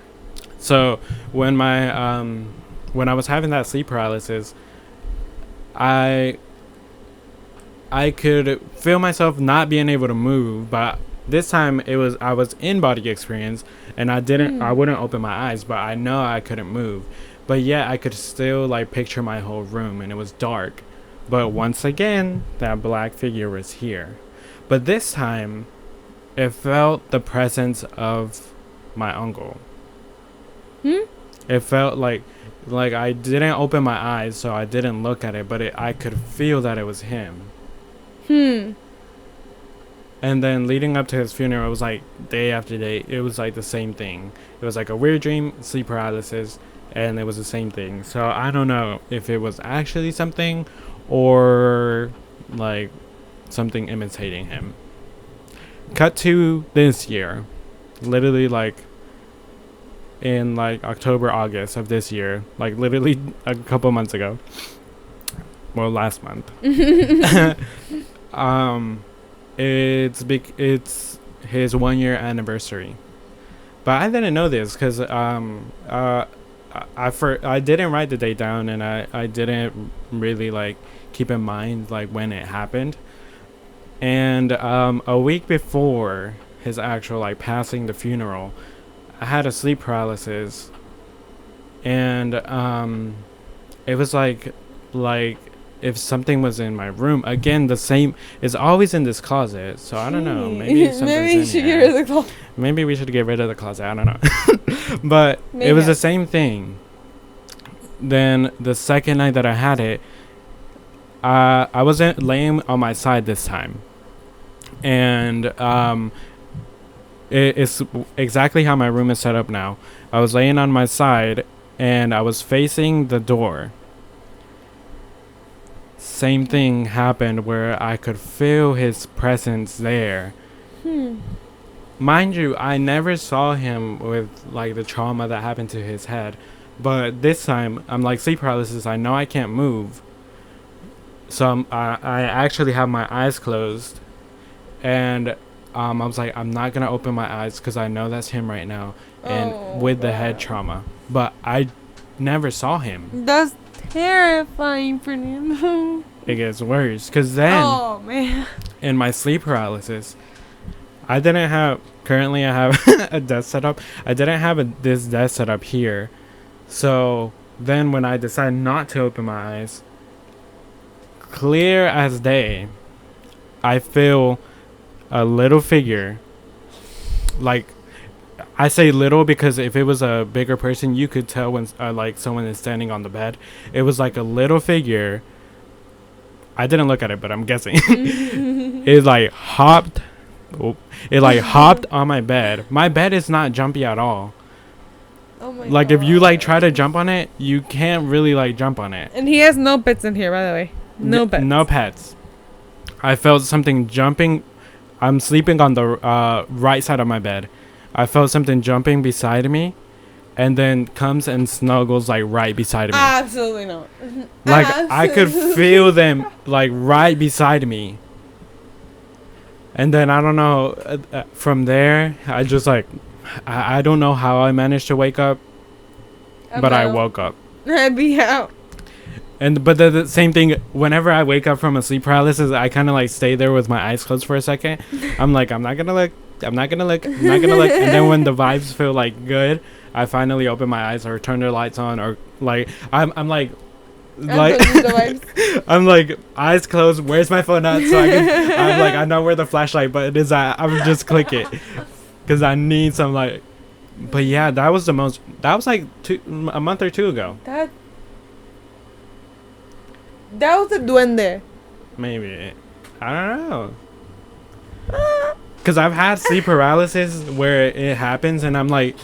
So when when I was having that sleep paralysis, I could feel myself not being able to move, but this time I was in body experience, and I wouldn't open my eyes, but I know I couldn't move. But yeah, I could still like picture my whole room, and it was dark. But once again, that black figure was here. But this time, it felt the presence of my uncle. It felt like I didn't open my eyes, so I didn't look at it, but I could feel that it was him. And then leading up to his funeral, it was like day after day, it was like the same thing. It was like a weird dream, sleep paralysis, and it was the same thing. So I don't know if it was actually something or like something imitating him. cut to this year, literally like in like October, August of this year, like literally a couple months ago. Well, last month. It's his 1 year anniversary, but I didn't know this because I didn't write the date down, and I didn't really like keep in mind like when it happened. And a week before his actual like passing, the funeral, I had a sleep paralysis, and it was like if something was in my room again. The same is always in this closet, so I don't know. Maybe maybe we should get rid of the closet. Maybe we should get rid of the closet. I don't know. But maybe. It was the same thing. Then the second night that I had it, I wasn't laying on my side this time, and it's exactly how my room is set up now. I was laying on my side, and I was facing the door. Same thing happened where I could feel his presence there. Mind you, I never saw him with like the trauma that happened to his head, but this time I'm like sleep paralysis. I know I can't move, so I actually have my eyes closed, and I was like, I'm not gonna open my eyes because I know that's him right now, and with the head trauma, but I never saw him. That's terrifying, Fernando. It gets worse because then, in my sleep paralysis, I have a desk setup. I didn't have this desk setup here, so then when I decided not to open my eyes, clear as day, I feel a little figure. Like, I say little because if it was a bigger person, you could tell when like someone is standing on the bed. It was like a little figure. I didn't look at it, but I'm guessing. It like hopped. It like hopped on my bed. My bed is not jumpy at all. Oh my like God. If you like try to jump on it, you can't really like jump on it. And he has no pets in here, by the way. No pets. No pets. I felt something jumping. I'm sleeping on the right side of my bed. I felt something jumping beside me, and then comes and snuggles like right beside me. Absolutely not. Like I could feel them like right beside me. And then I don't know. From there, I just like I don't know how I managed to wake up, but I woke up. I'd be out. But the same thing, whenever I wake up from a sleep paralysis, I kind of like stay there with my eyes closed for a second. I'm like, I'm not gonna look. And then when the vibes feel like good, I finally open my eyes or turn the lights on, or like I'm like I'm like eyes closed. Where's my phone at? So I'm like, I know where the flashlight button is at. I'm just click it because I need some like. But yeah, that was like a month or two ago. That was a duende. Maybe. I don't know. Because I've had sleep paralysis where it happens and I'm like,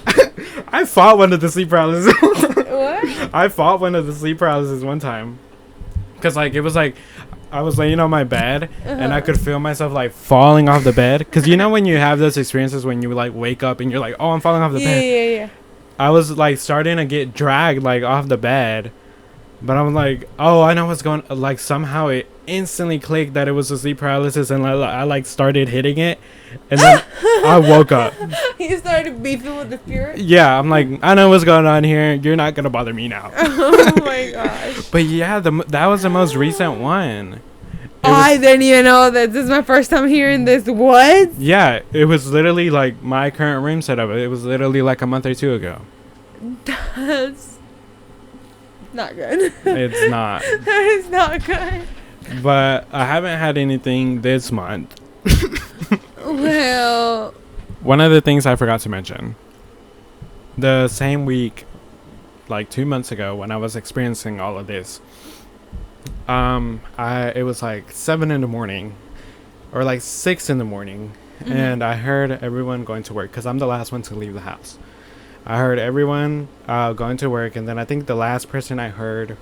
I fought one of the sleep paralysis. What? I fought one of the sleep paralysis one time. Because like, it was like, I was laying on my bed and I could feel myself like falling off the bed. Because you know when you have those experiences when you like wake up and you're like, oh, I'm falling off the bed. Yeah. I was like starting to get dragged like off the bed. But I'm like, oh, I know what's going on. Like, somehow it instantly clicked that it was a sleep paralysis, and I like, started hitting it. And then I woke up. You started beefing with the spirit? Yeah, I'm like, I know what's going on here. You're not going to bother me now. Oh, my gosh. But, yeah, that was the most recent one. I didn't even know that. This is my first time hearing this. What? Yeah, it was literally, like, my current room setup. It was literally, like, a month or two ago. That's not good. It's not. That is not good. But I haven't had anything this month. Well, one of the things I forgot to mention, the same week, like 2 months ago, when I was experiencing all of this, it was like 7 in the morning or like 6 in the morning, and I heard everyone going to work because I'm the last one to leave the house. I heard everyone going to work, and then I think the last person I heard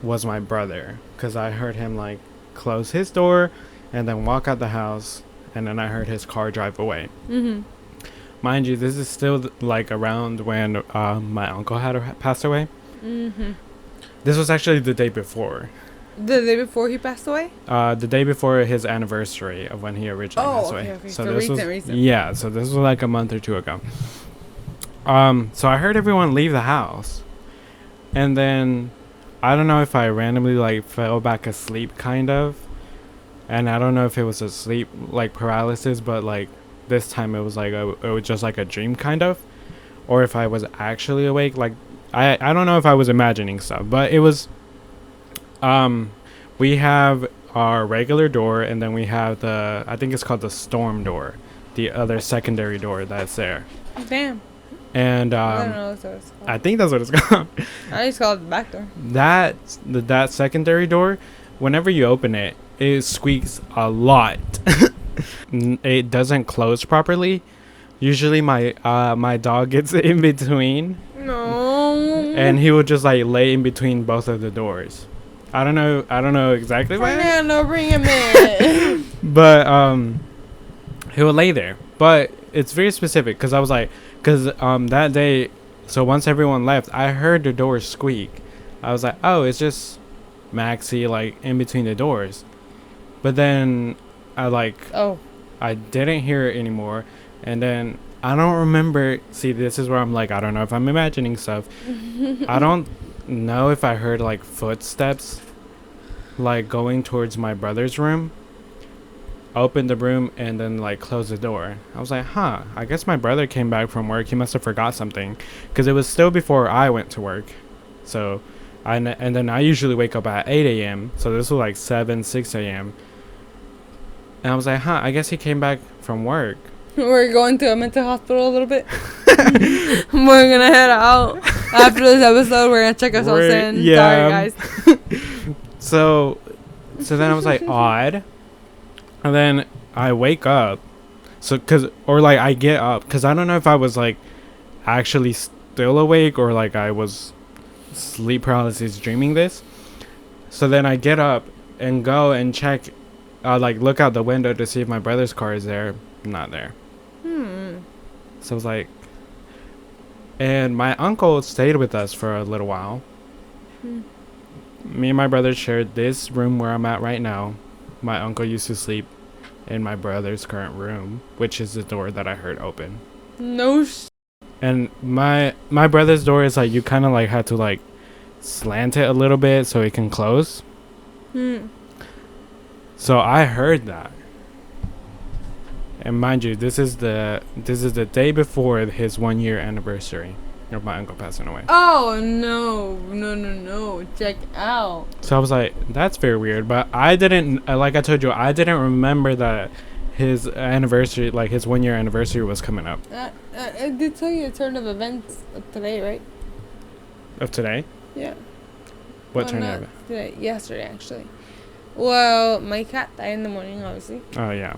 was my brother, because I heard him like close his door and then walk out the house, and then I heard his car drive away. Mm-hmm. Mind you, this is still like around when my uncle had passed away. Mm-hmm. This was actually the day before. The day before he passed away? The day before his anniversary of when he originally passed away. Okay. So So this recent. yeah, so this was like a month or two ago. So I heard everyone leave the house, and then I don't know if I randomly like fell back asleep, kind of, and I don't know if it was a sleep like paralysis, but like this time it was like it was just like a dream, kind of, or if I was actually awake. Like I don't know if I was imagining stuff, but it was. We have our regular door, and then we have I think it's called the storm door, the other secondary door that's there. Damn. And I don't know what it's called. I think that's what it's called. I just call it the back door. That secondary door, whenever you open it, it squeaks a lot. It doesn't close properly. Usually my dog gets in between. No. And he would just like lay in between both of the doors. I don't know exactly why. Fernando, bring him in. But he would lay there. But it's very specific because I was like, that day, so once everyone left, I heard the door squeak. I was like, oh, it's just Maxie like in between the doors. But then I didn't hear it anymore, and then I don't remember. See, this is where I'm like, I don't know if I'm imagining stuff. I don't know if I heard like footsteps like going towards my brother's room. Opened the room and then like closed the door. I was like, I guess my brother came back from work. He must have forgot something, because it was still before I went to work. So and then I usually wake up at 8 a.m. so this was like 6 a.m. and I was like, I guess he came back from work. We're going to a mental hospital a little bit. We're gonna head out after this episode. We're gonna check ourselves in. Yeah. Sorry, guys. So then I was like, odd. And then I wake up. I get up. Because I don't know if I was like actually still awake, or like I was sleep paralysis dreaming this. So then I get up and go and check, like look out the window to see if my brother's car is there. Not there. So I was like, and my uncle stayed with us for a little while. Me and my brother shared this room where I'm at right now. My uncle used to sleep in my brother's current room, which is the door that I heard open. No And my brother's door is like, you kind of like had to like slant it a little bit so it can close. So I heard that. And mind you, this is the day before his 1 year anniversary of my uncle passing away. Oh no! Check out. So I was like, that's very weird. But I didn't, like I told you, I didn't remember that his anniversary, like his 1 year anniversary, was coming up. I did tell you a turn of events today, right? Of today? Yeah. What turn of it? Today, yesterday actually. Well, my cat died in the morning, obviously. Oh yeah.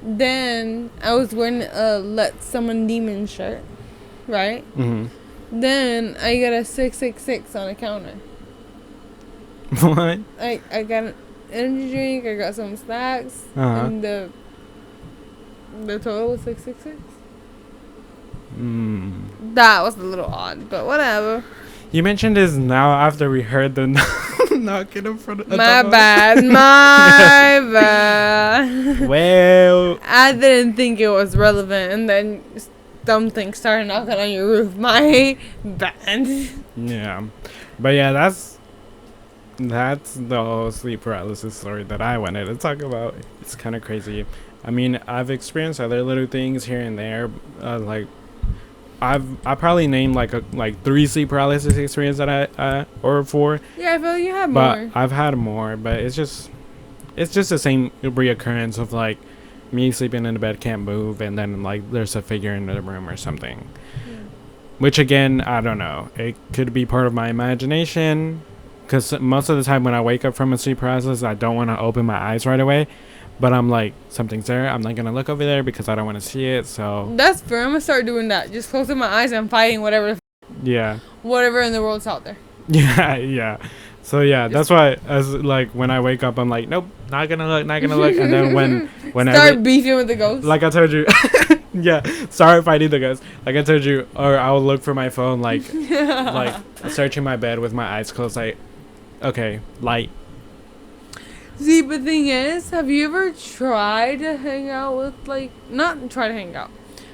Then I was wearing a Let Summon Demon shirt, right? Mm-hmm. Then I got a 666 on a counter. What? I got an energy drink, I got some snacks, and the total was 666. That was a little odd, but whatever. You mentioned this now after we heard the knocking in front of My bad. Well, I didn't think it was relevant, and then something started knocking on your roof. My bad. Yeah, but yeah, that's the whole sleep paralysis story that I wanted to talk about. It's kind of crazy. I mean, I've experienced other little things here and there, like I probably named like 3 sleep paralysis experiences that or 4. Yeah, I feel like you have but more. I've had more, but it's just the same reoccurrence of like me sleeping in the bed, can't move, and then like there's a figure in the room or something. Which again, I don't know. It could be part of my imagination, because most of the time when I wake up from a sleep paralysis, I don't want to open my eyes right away. But I'm like, something's there. I'm not going to look over there because I don't want to see it. So That's fair. I'm going to start doing that. Just closing my eyes and fighting whatever yeah. in the world's out there. Yeah. So yeah, that's why as like when I wake up, I'm like, nope, not gonna look, and then when Start beefing with the ghost. like I told you, yeah, start fighting the ghost. Like I told you, or I'll look for my phone, like searching my bed with my eyes closed, like, okay, light. See, but the thing is, have you ever tried to hang out with, like, not try to hang out,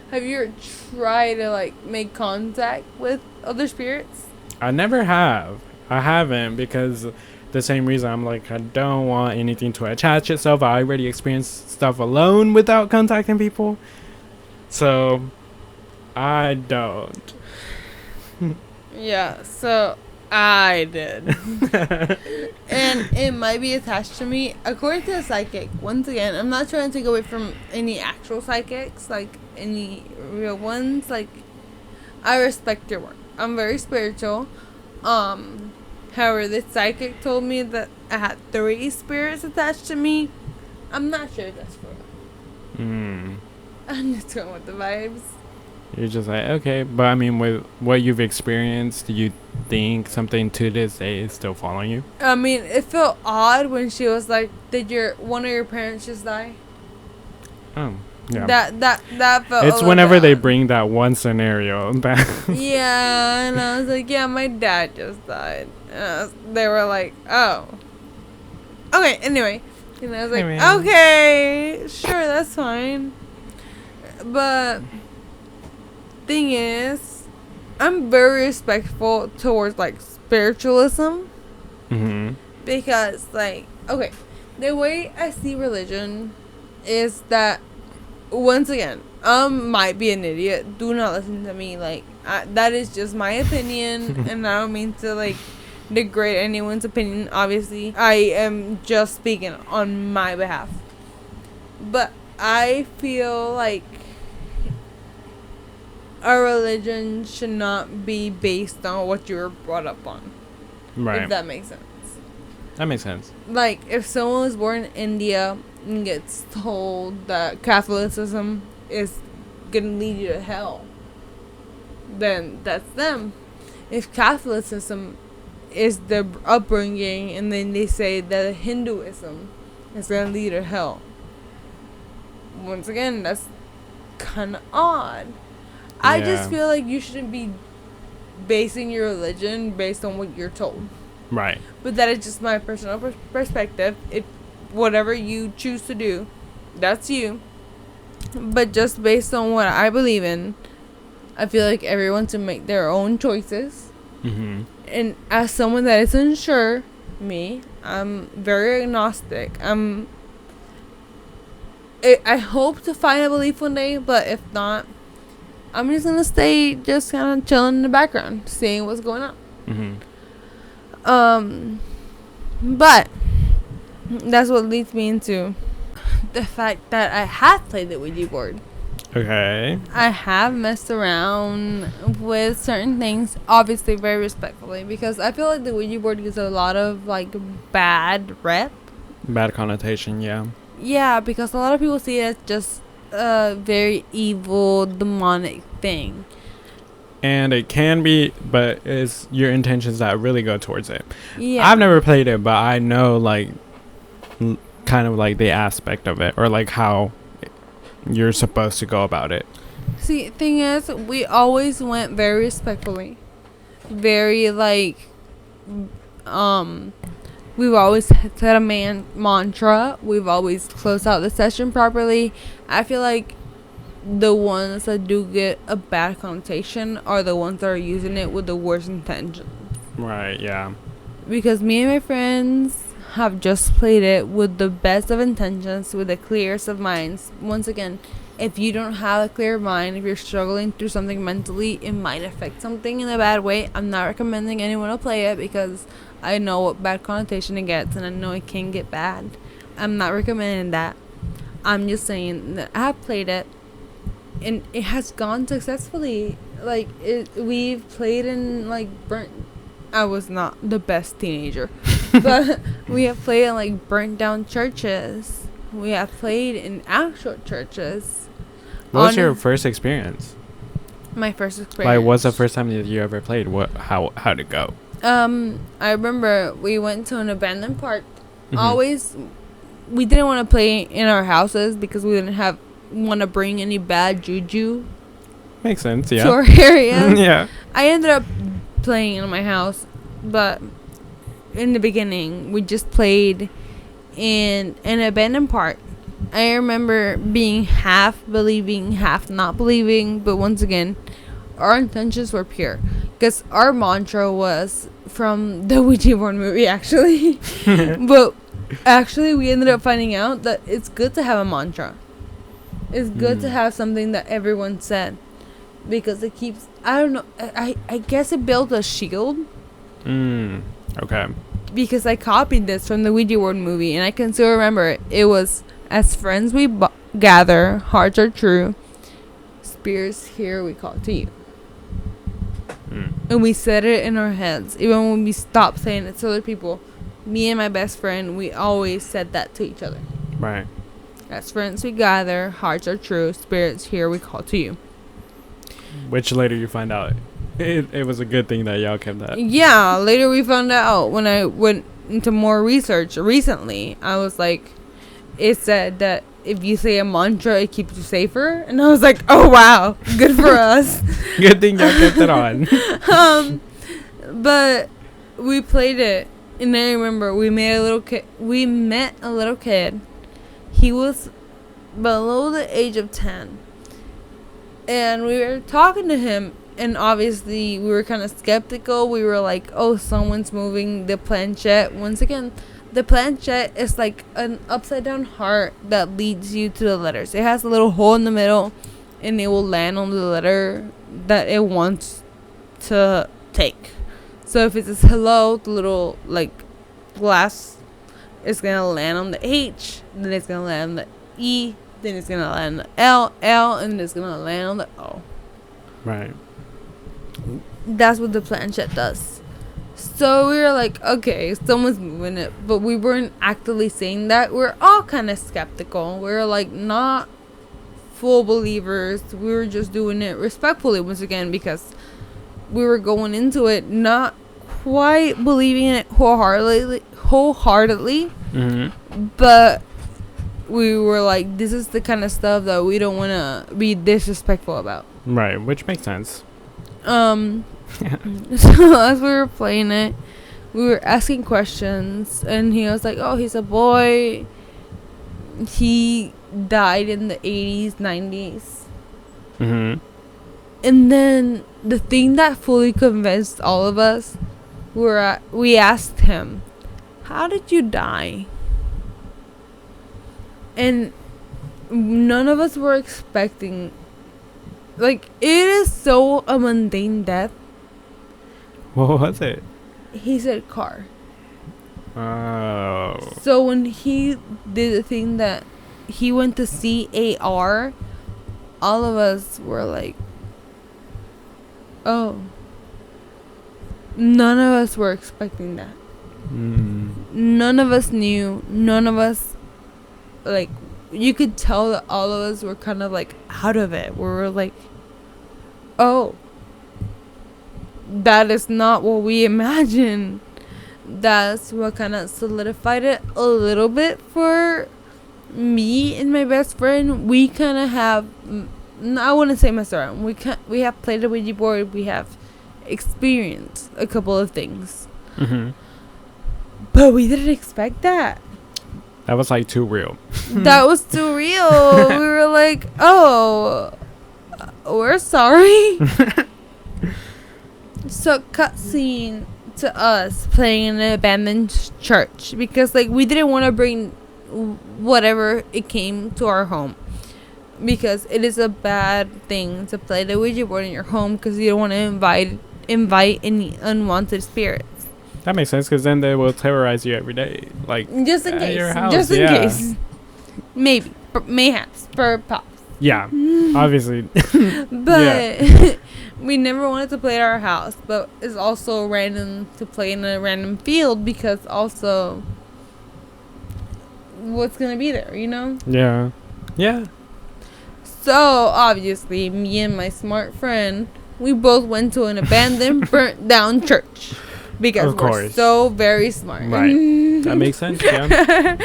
have you ever tried to, like, make contact with other spirits? I never have. I haven't, because the same reason. I'm like, I don't want anything to attach itself. I already experienced stuff alone without contacting people. So, I don't. Yeah, so I did. And it might be attached to me. According to a psychic, once again, I'm not trying to take away from any actual psychics, like any real ones. Like, I respect your work. I'm very spiritual. However, this psychic told me that I had 3 spirits attached to me. I'm not sure if that's for real. I'm just going with the vibes. You're just like, okay. But I mean, with what you've experienced, do you think something to this day is still following you? I mean, it felt odd when she was like, "Did one of your parents just die?" Oh, yeah. That felt. It's whenever they bring that one scenario back. Yeah, and I was like, "Yeah, my dad just died." They were like, "Oh, okay." Anyway, and I was like, "Okay, sure, that's fine." But thing is, I'm very respectful towards like spiritualism. Because like, okay, the way I see religion is that, once again, might be an idiot. Do not listen to me. Like, that is just my opinion, and I don't mean to like degrade anyone's opinion. Obviously, I am just speaking on my behalf. But I feel like a religion should not be based on what you were brought up on. Right. If that makes sense. That makes sense. Like, if someone was born in India and gets told that Catholicism is gonna lead you to hell, then that's them. If Catholicism is their upbringing and then they say that Hinduism is gonna lead to hell, once again, that's kind of odd. I just feel like you shouldn't be basing your religion based on what you're told. Right. But that is just my personal perspective. If whatever you choose to do, that's you. But just based on what I believe in, I feel like everyone should make their own choices. And as someone that is unsure, I'm very agnostic. I hope to find a belief one day, but if not, I'm just gonna stay just kind of chilling in the background, seeing what's going on. But that's what leads me into the fact that I have played the Ouija board. Okay. I have messed around with certain things, obviously very respectfully, because I feel like the Ouija board gives a lot of like bad rep. Bad connotation, yeah. Yeah, because a lot of people see it as just a very evil, demonic thing. And it can be, but it's your intentions that really go towards it. Yeah. I've never played it, but I know, like, kind of like the aspect of it, or like how you're supposed to go about it. See, thing is, we always went very respectfully. Very, like, we've always said a mantra. We've always closed out the session properly. I feel like the ones that do get a bad connotation are the ones that are using it with the worst intentions. Right, yeah. Because me and my friends have just played it with the best of intentions, with the clearest of minds. Once again, if you don't have a clear mind, if you're struggling through something mentally, it might affect something in a bad way. I'm not recommending anyone to play it because I know what bad connotation it gets, and I know it can get bad. I'm not recommending that. I'm just saying that I have played it, and it has gone successfully. Like, we've played in, like, I was not the best teenager. But we have played in, like, burnt down churches. We have played in actual churches. What was your first experience? My first experience. Like, what's the first time that you ever played? How'd it go? I remember we went to an abandoned park. Mhm. Always, we didn't want to play in our houses because we didn't want to bring any bad juju Makes sense. to Yeah. our area. Yeah. I ended up playing in my house, but in the beginning, we just played in an abandoned park. I remember being half believing, half not believing, but once again, our intentions were pure. Because our mantra was from the Ouija board movie, actually. But actually, we ended up finding out that it's good to have a mantra. It's good to have something that everyone said. Because it keeps, I don't know, I guess it built a shield. Okay. Because I copied this from the Ouija board movie, and I can still remember it. It was, as friends we gather, hearts are true, spirits here we call to you. And we said it in our heads. Even when we stopped saying it to other people, me and my best friend, we always said that to each other. Right. As friends we gather, hearts are true, spirits here we call to you. Which later you find out it was a good thing that y'all kept that. Yeah, later we found out when I went into more research recently. I was like, it said that if you say a mantra, it keeps you safer. And I was like, oh, wow, good for us. Good thing y'all kept it on. But we played it, and I remember we met a little kid. He was below the age of 10. And we were talking to him, and obviously we were kind of skeptical. We were like, oh, someone's moving the planchette. Once again, the planchette is like an upside down heart that leads you to the letters. It has a little hole in the middle, and it will land on the letter that it wants to take. So if it says hello, the little like glass is gonna land on the H, then it's gonna land on the E, then it's gonna land on the L, and then it's gonna land on the O. Right. That's what the planchette does. So we were like, okay, someone's moving it, but we weren't actively saying that. We're all kind of skeptical. We were like not full believers. We were just doing it respectfully once again because we were going into it not quite believing in it wholeheartedly. But we were like, this is the kind of stuff that we don't want to be disrespectful about. Right, which makes sense. So as we were playing it, we were asking questions, and he was like, oh, he's a boy. He died in the 80s, 90s. And then the thing that fully convinced all of us, we asked him, how did you die? And none of us were expecting, like, it is so a mundane death. What was it? He said car. Oh. So when he did the thing that he went to CAR, all of us were like, oh. None of us were expecting that. None of us knew. None of us, like, you could tell that all of us were kind of like out of it. We were like, oh, that is not what we imagined. That's what kind of solidified it a little bit for me and my best friend. We kind of have, I wouldn't say messed around. We have played the Ouija board. We have experienced a couple of things. But we didn't expect that. That was like too real. That was too real. We were like, oh, we're sorry. So cutscene to us playing in an abandoned church, because like we didn't want to bring whatever it came to our home, because it is a bad thing to play the Ouija board in your home because you don't want to invite any unwanted spirits. That makes sense, because then they will terrorize you every day, like just in at case. your house. Just in case. Maybe, mayhaps, for pops. Yeah, obviously. But we never wanted to play at our house, but it's also random to play in a random field, because also what's gonna be there, you know? Yeah. So obviously, me and my smart friend, we both went to an abandoned, burnt down church. Because Of we're course. so very smart. Right. That makes sense, yeah.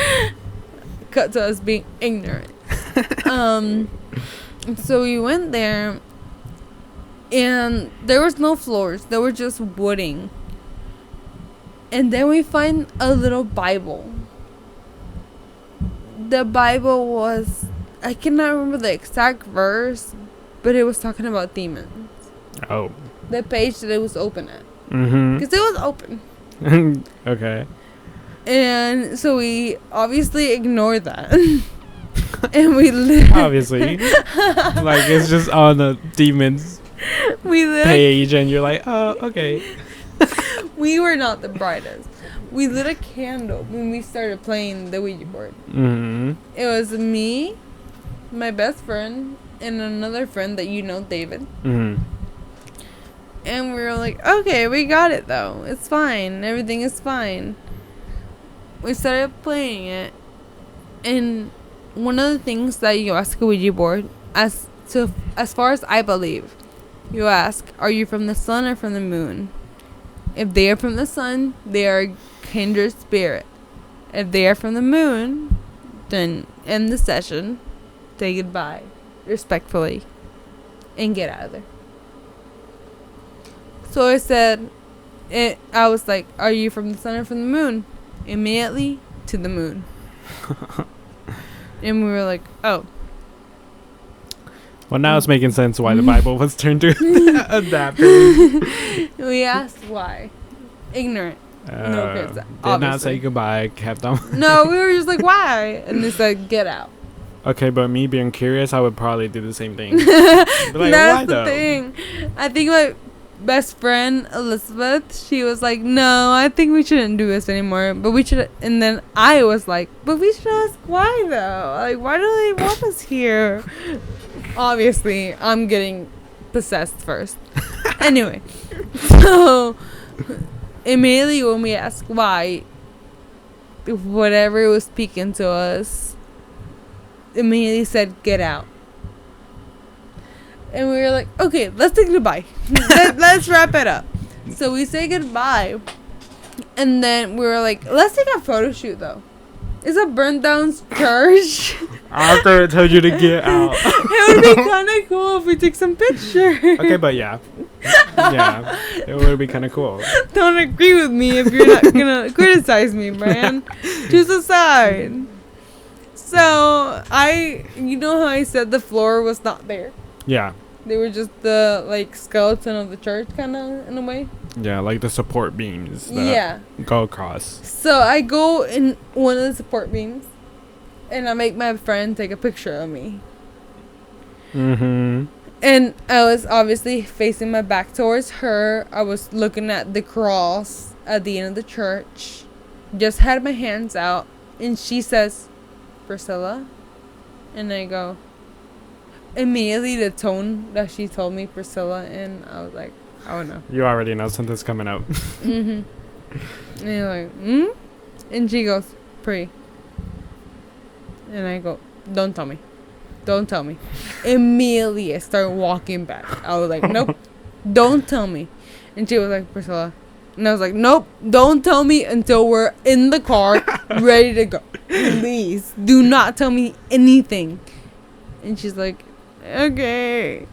Cut to us being ignorant. So we went there, and there was no floors. There were just wooding. And then we find a little Bible. The Bible was, I cannot remember the exact verse, but it was talking about demons. Oh. The page that it was open at. Mm-hmm. Because it was open. Okay. And so we obviously ignored that. And we Obviously. Like, it's just on the demons page, and you're like, oh, okay. We were not the brightest. We lit a candle when we started playing the Ouija board. Mm-hmm. It was me, my best friend, and another friend that you know, David. Mm-hmm. And we were like, okay, we got it though. It's fine. Everything is fine. We started playing it. And one of the things that you ask a Ouija board, as far as I believe, you ask, are you from the sun or from the moon? If they are from the sun, they are a kindred spirit. If they are from the moon, then end the session, say goodbye, respectfully, and get out of there. So I said, I was like, are you from the sun or from the moon? Immediately to the moon. And we were like, oh. Well, now it's making sense why the Bible was turned to that page. We asked why. Ignorant. No kids, Did obviously. not say goodbye, kept on. No, we were just like, why? And they said, get out. Okay, but me being curious, I would probably do the same thing. Be like, why That's the though? thing. I think my best friend, Elizabeth, she was like, no, I think we shouldn't do this anymore. But we should. And then I was like, but we should ask why though. Like, why do they want us here? Obviously, I'm getting possessed first. Anyway, so immediately when we asked why, whatever was speaking to us immediately said, get out. And we were like, okay, let's say goodbye. Let's wrap it up. So we say goodbye. And then we were like, let's take a photo shoot though. It's a burnt down church. After I told you to get out. It would be kind of cool if we took some pictures. Okay, but yeah. Yeah, it would be kind of cool. Don't agree with me if you're not gonna criticize me, man. Choose a side. So you know how I said the floor was not there? Yeah. They were just the like skeleton of the church, kind of in a way. Yeah, like the support beams that Yeah. go across. So I go in one of the support beams, and I make my friend take a picture of me. Mm-hmm. And I was obviously facing my back towards her. I was looking at the cross at the end of the church. Just had my hands out. And she says, Priscilla? And I go, immediately the tone that she told me Priscilla in, I was like, oh no. You already know something's coming out. Mm-hmm. And you're like, And she goes, Pri. And I go, don't tell me. Don't tell me. Immediately I start walking back. I was like, nope, don't tell me. And she was like, Priscilla. And I was like, nope, don't tell me until we're in the car, ready to go. Please, do not tell me anything. And she's like, okay.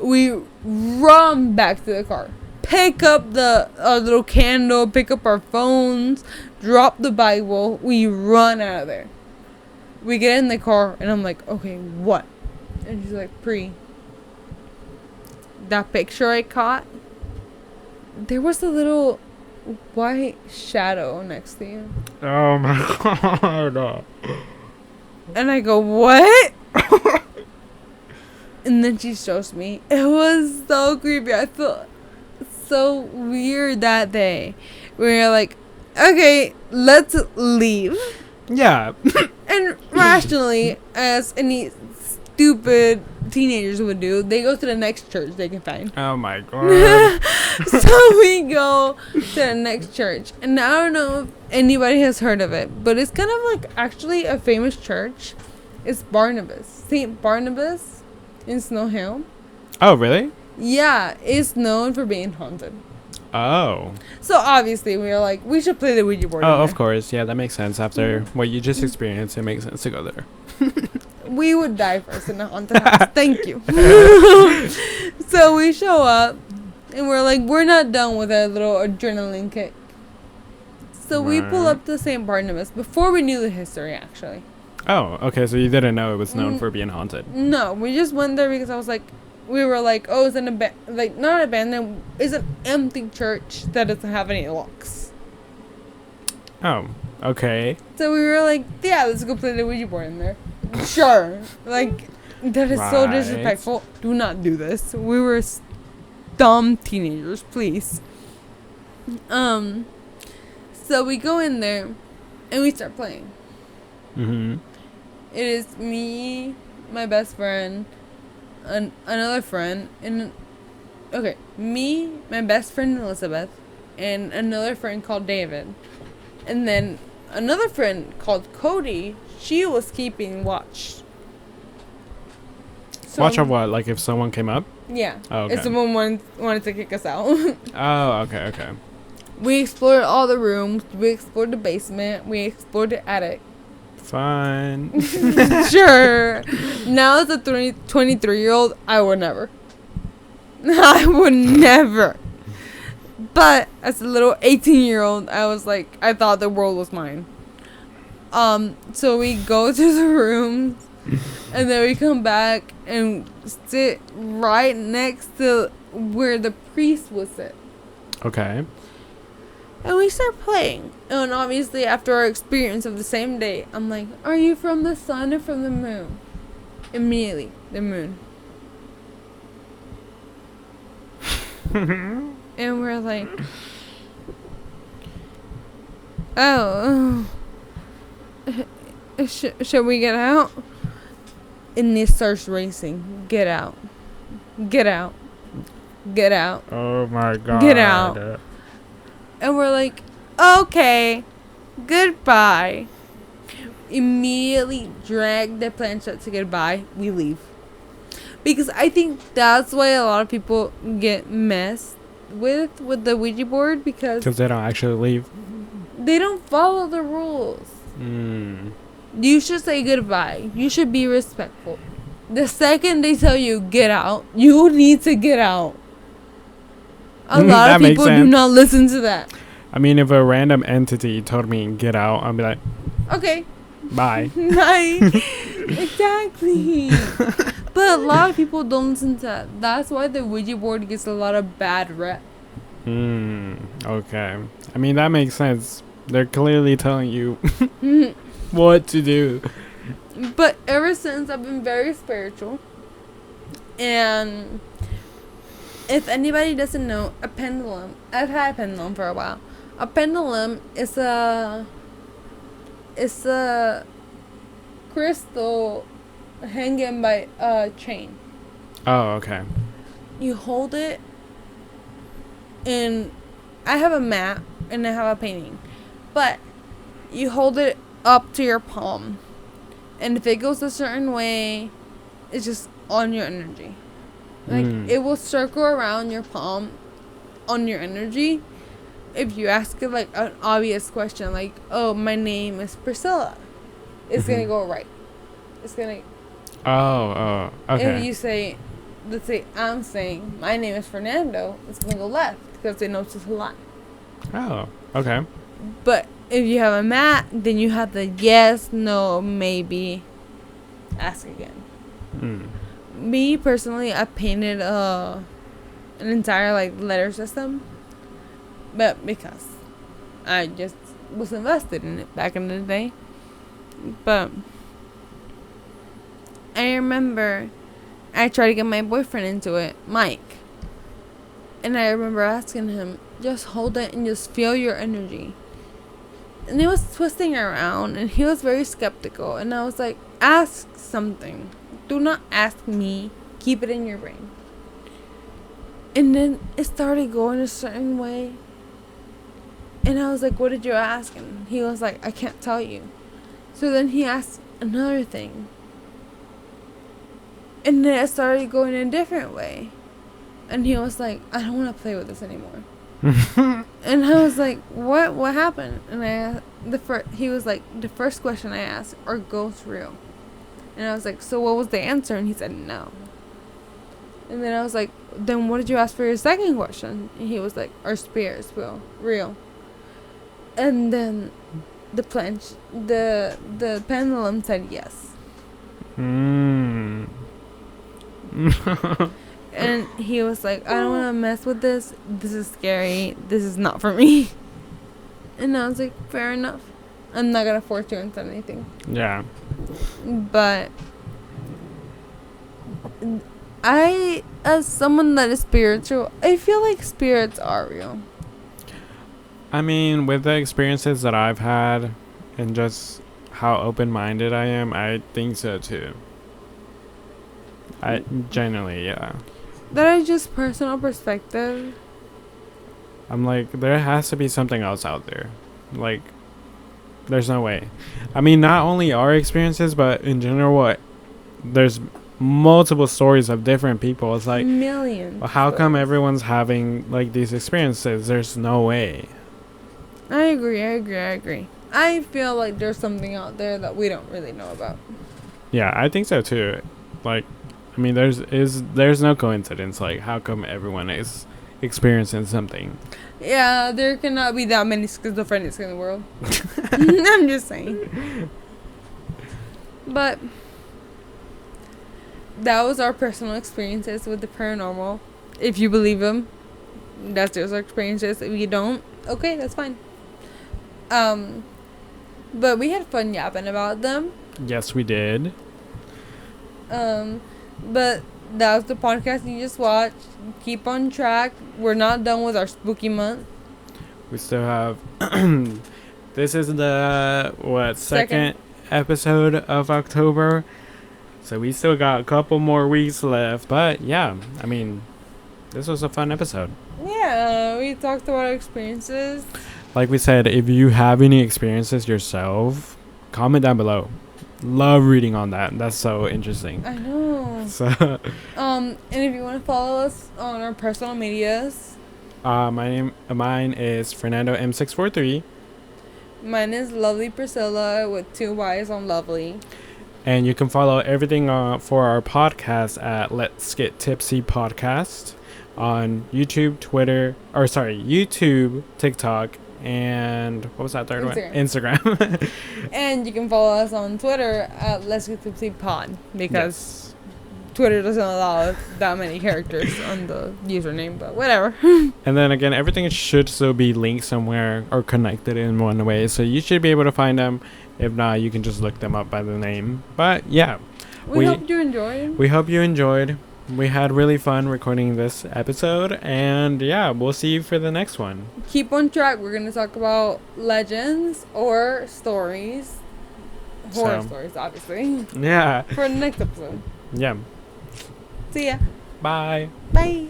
We run back to the car. Pick up the little candle, pick up our phones, drop the Bible. We run out of there. We get in the car, and I'm like, okay, what? And she's like, Pri, that picture I caught, there was a little white shadow next to you. Oh my god. And I go, what? And then she shows me. It was so creepy. I felt so weird that day. We were like, okay, let's leave. Yeah. And rationally, as any stupid teenagers would do, they go to the next church they can find. Oh my god. So we go to the next church. And I don't know if anybody has heard of it, but it's kind of like actually a famous church. It's Barnabas. St. Barnabas in Snow Hill. Oh, really? Yeah, it's known for being haunted. Oh. So obviously we were like, we should play the Ouija board. Oh, of course. Yeah, that makes sense. After what you just experienced, it makes sense to go there. We would die first in a haunted house. Thank you. So we show up, and we're like, we're not done with our little adrenaline kick. So we pull up to St. Barnabas before we knew the history, actually. Oh, okay. So you didn't know it was known for being haunted. No, we just went there because I was like, we were like, oh, it's not abandoned, it's an empty church that doesn't have any locks. Oh, okay. So we were like, yeah, let's go play the Ouija board in there. Sure. Like, that is so disrespectful. Do not do this. We were dumb teenagers, please. So we go in there and we start playing. Mm-hmm. It is me, my best friend, another friend, and me, my best friend Elizabeth, and another friend called David, and then another friend called Cody. She was keeping watch. So, Watch of what? Like if someone came up? Yeah. Oh, okay. If someone wanted to kick us out. Oh, okay. We explored all the rooms. We explored the basement. We explored the attic. Fun. Sure. Now as a 23-year-old, I would never. I would never. But as a little 18-year-old, I was like, I thought the world was mine. So we go to the rooms, and then we come back and sit right next to where the priest would sit. Okay. And we start playing. And obviously, after our experience of the same day, I'm like, are you from the sun or from the moon? Immediately, the moon. And we're like, oh, should we get out? And it starts racing. Get out. Get out. Get out. Oh my god. Get out. And we're like, okay, goodbye. Immediately drag the planchette to goodbye. We leave. Because I think that's why a lot of people get messed with the Ouija board, because they don't actually leave. They don't follow the rules. You should say goodbye. You should be respectful. The second they tell you get out, you need to get out. A lot of people do not listen to that. I mean, if a random entity told me get out, I'd be like, okay, bye. Bye. Exactly. But a lot of people don't listen to that. That's why the Ouija board gets a lot of bad rep. Okay. I mean, that makes sense. They're clearly telling you what to do. But ever since, I've been very spiritual. And if anybody doesn't know, a pendulum, I've had a pendulum for a while. A pendulum is a crystal hanging by a chain. Oh, okay. You hold it, and I have a map and I have a painting, but you hold it up to your palm, and if it goes a certain way, it's just on your energy. Like, it will circle around your palm on your energy. If you ask it, like, an obvious question, like, oh, my name is Priscilla, it's going to go right. It's going to... Oh, okay. If you say, let's say, I'm saying, my name is Fernando, it's going to go left, because it knows it's a lie. Oh, okay. But if you have a mat, then you have the yes, no, maybe, ask again. Me personally, I painted an entire letter system, but because I just was invested in it back in the day. But I remember I tried to get my boyfriend into it, Mike, and I remember asking him, just hold it and just feel your energy. And it was twisting around, and he was very skeptical, and I was like, ask something. Do not ask me. Keep it in your brain. And then it started going a certain way. And I was like, what did you ask? And he was like, I can't tell you. So then he asked another thing. And then it started going a different way. And he was like, I don't want to play with this anymore. And I was like, what happened? And he was like, the first question I asked, are ghosts real? And I was like, so what was the answer? And he said no. And then I was like, then what did you ask for your second question? And he was like, are spirits real? And then the pendulum said yes. Mm. And he was like, I don't want to mess with this. This is scary. This is not for me. And I was like, fair enough. I'm not going to force you into anything. Yeah. But as someone that is spiritual, I feel like spirits are real. I mean, with the experiences that I've had and just how open-minded I am, I think so too. I genuinely, yeah. That is just personal perspective. I'm like, there has to be something else out there. Like, there's no way. I mean, not only our experiences, but in general, there's multiple stories of different people. It's like, millions. well, how come everyone's having like these experiences? There's no way. I agree. I feel like there's something out there that we don't really know about. Yeah, I think so too. Like, I mean, there's no coincidence. Like, how come everyone is experiencing something? Yeah, there cannot be that many schizophrenics in the world. I'm just saying. But that was our personal experiences with the paranormal. If you believe them, that's just our experiences. If you don't, okay, that's fine. But we had fun yapping about them. Yes, we did. But that was the podcast you just watched. Keep on track. We're not done with our spooky month. We still have this is the second episode of October. So we still got a couple more weeks left. But yeah, I mean, this was a fun episode. Yeah, we talked about our experiences. Like we said, if you have any experiences yourself, comment down below. Love reading on that. That's so interesting. I know. So and if you want to follow us on our personal medias, mine is Fernando M643. Mine is Lovely Priscilla with 2 Y's on Lovely. And you can follow everything for our podcast at Let's Get Tipsy Podcast on YouTube, YouTube, TikTok, and what was that third one? Instagram. And you can follow us on Twitter at Let's Get Tipsy Pod, because Twitter doesn't allow that many characters on the username, but whatever. And then again, everything should still be linked somewhere or connected in one way, so you should be able to find them. If not, you can just look them up by the name. But yeah, we hope you enjoyed. We hope you enjoyed. We had really fun recording this episode, and yeah, we'll see you for the next one. Keep on track. We're going to talk about legends or stories. Horror stories, obviously. Yeah. For the next episode. Yeah. See ya. Bye. Bye.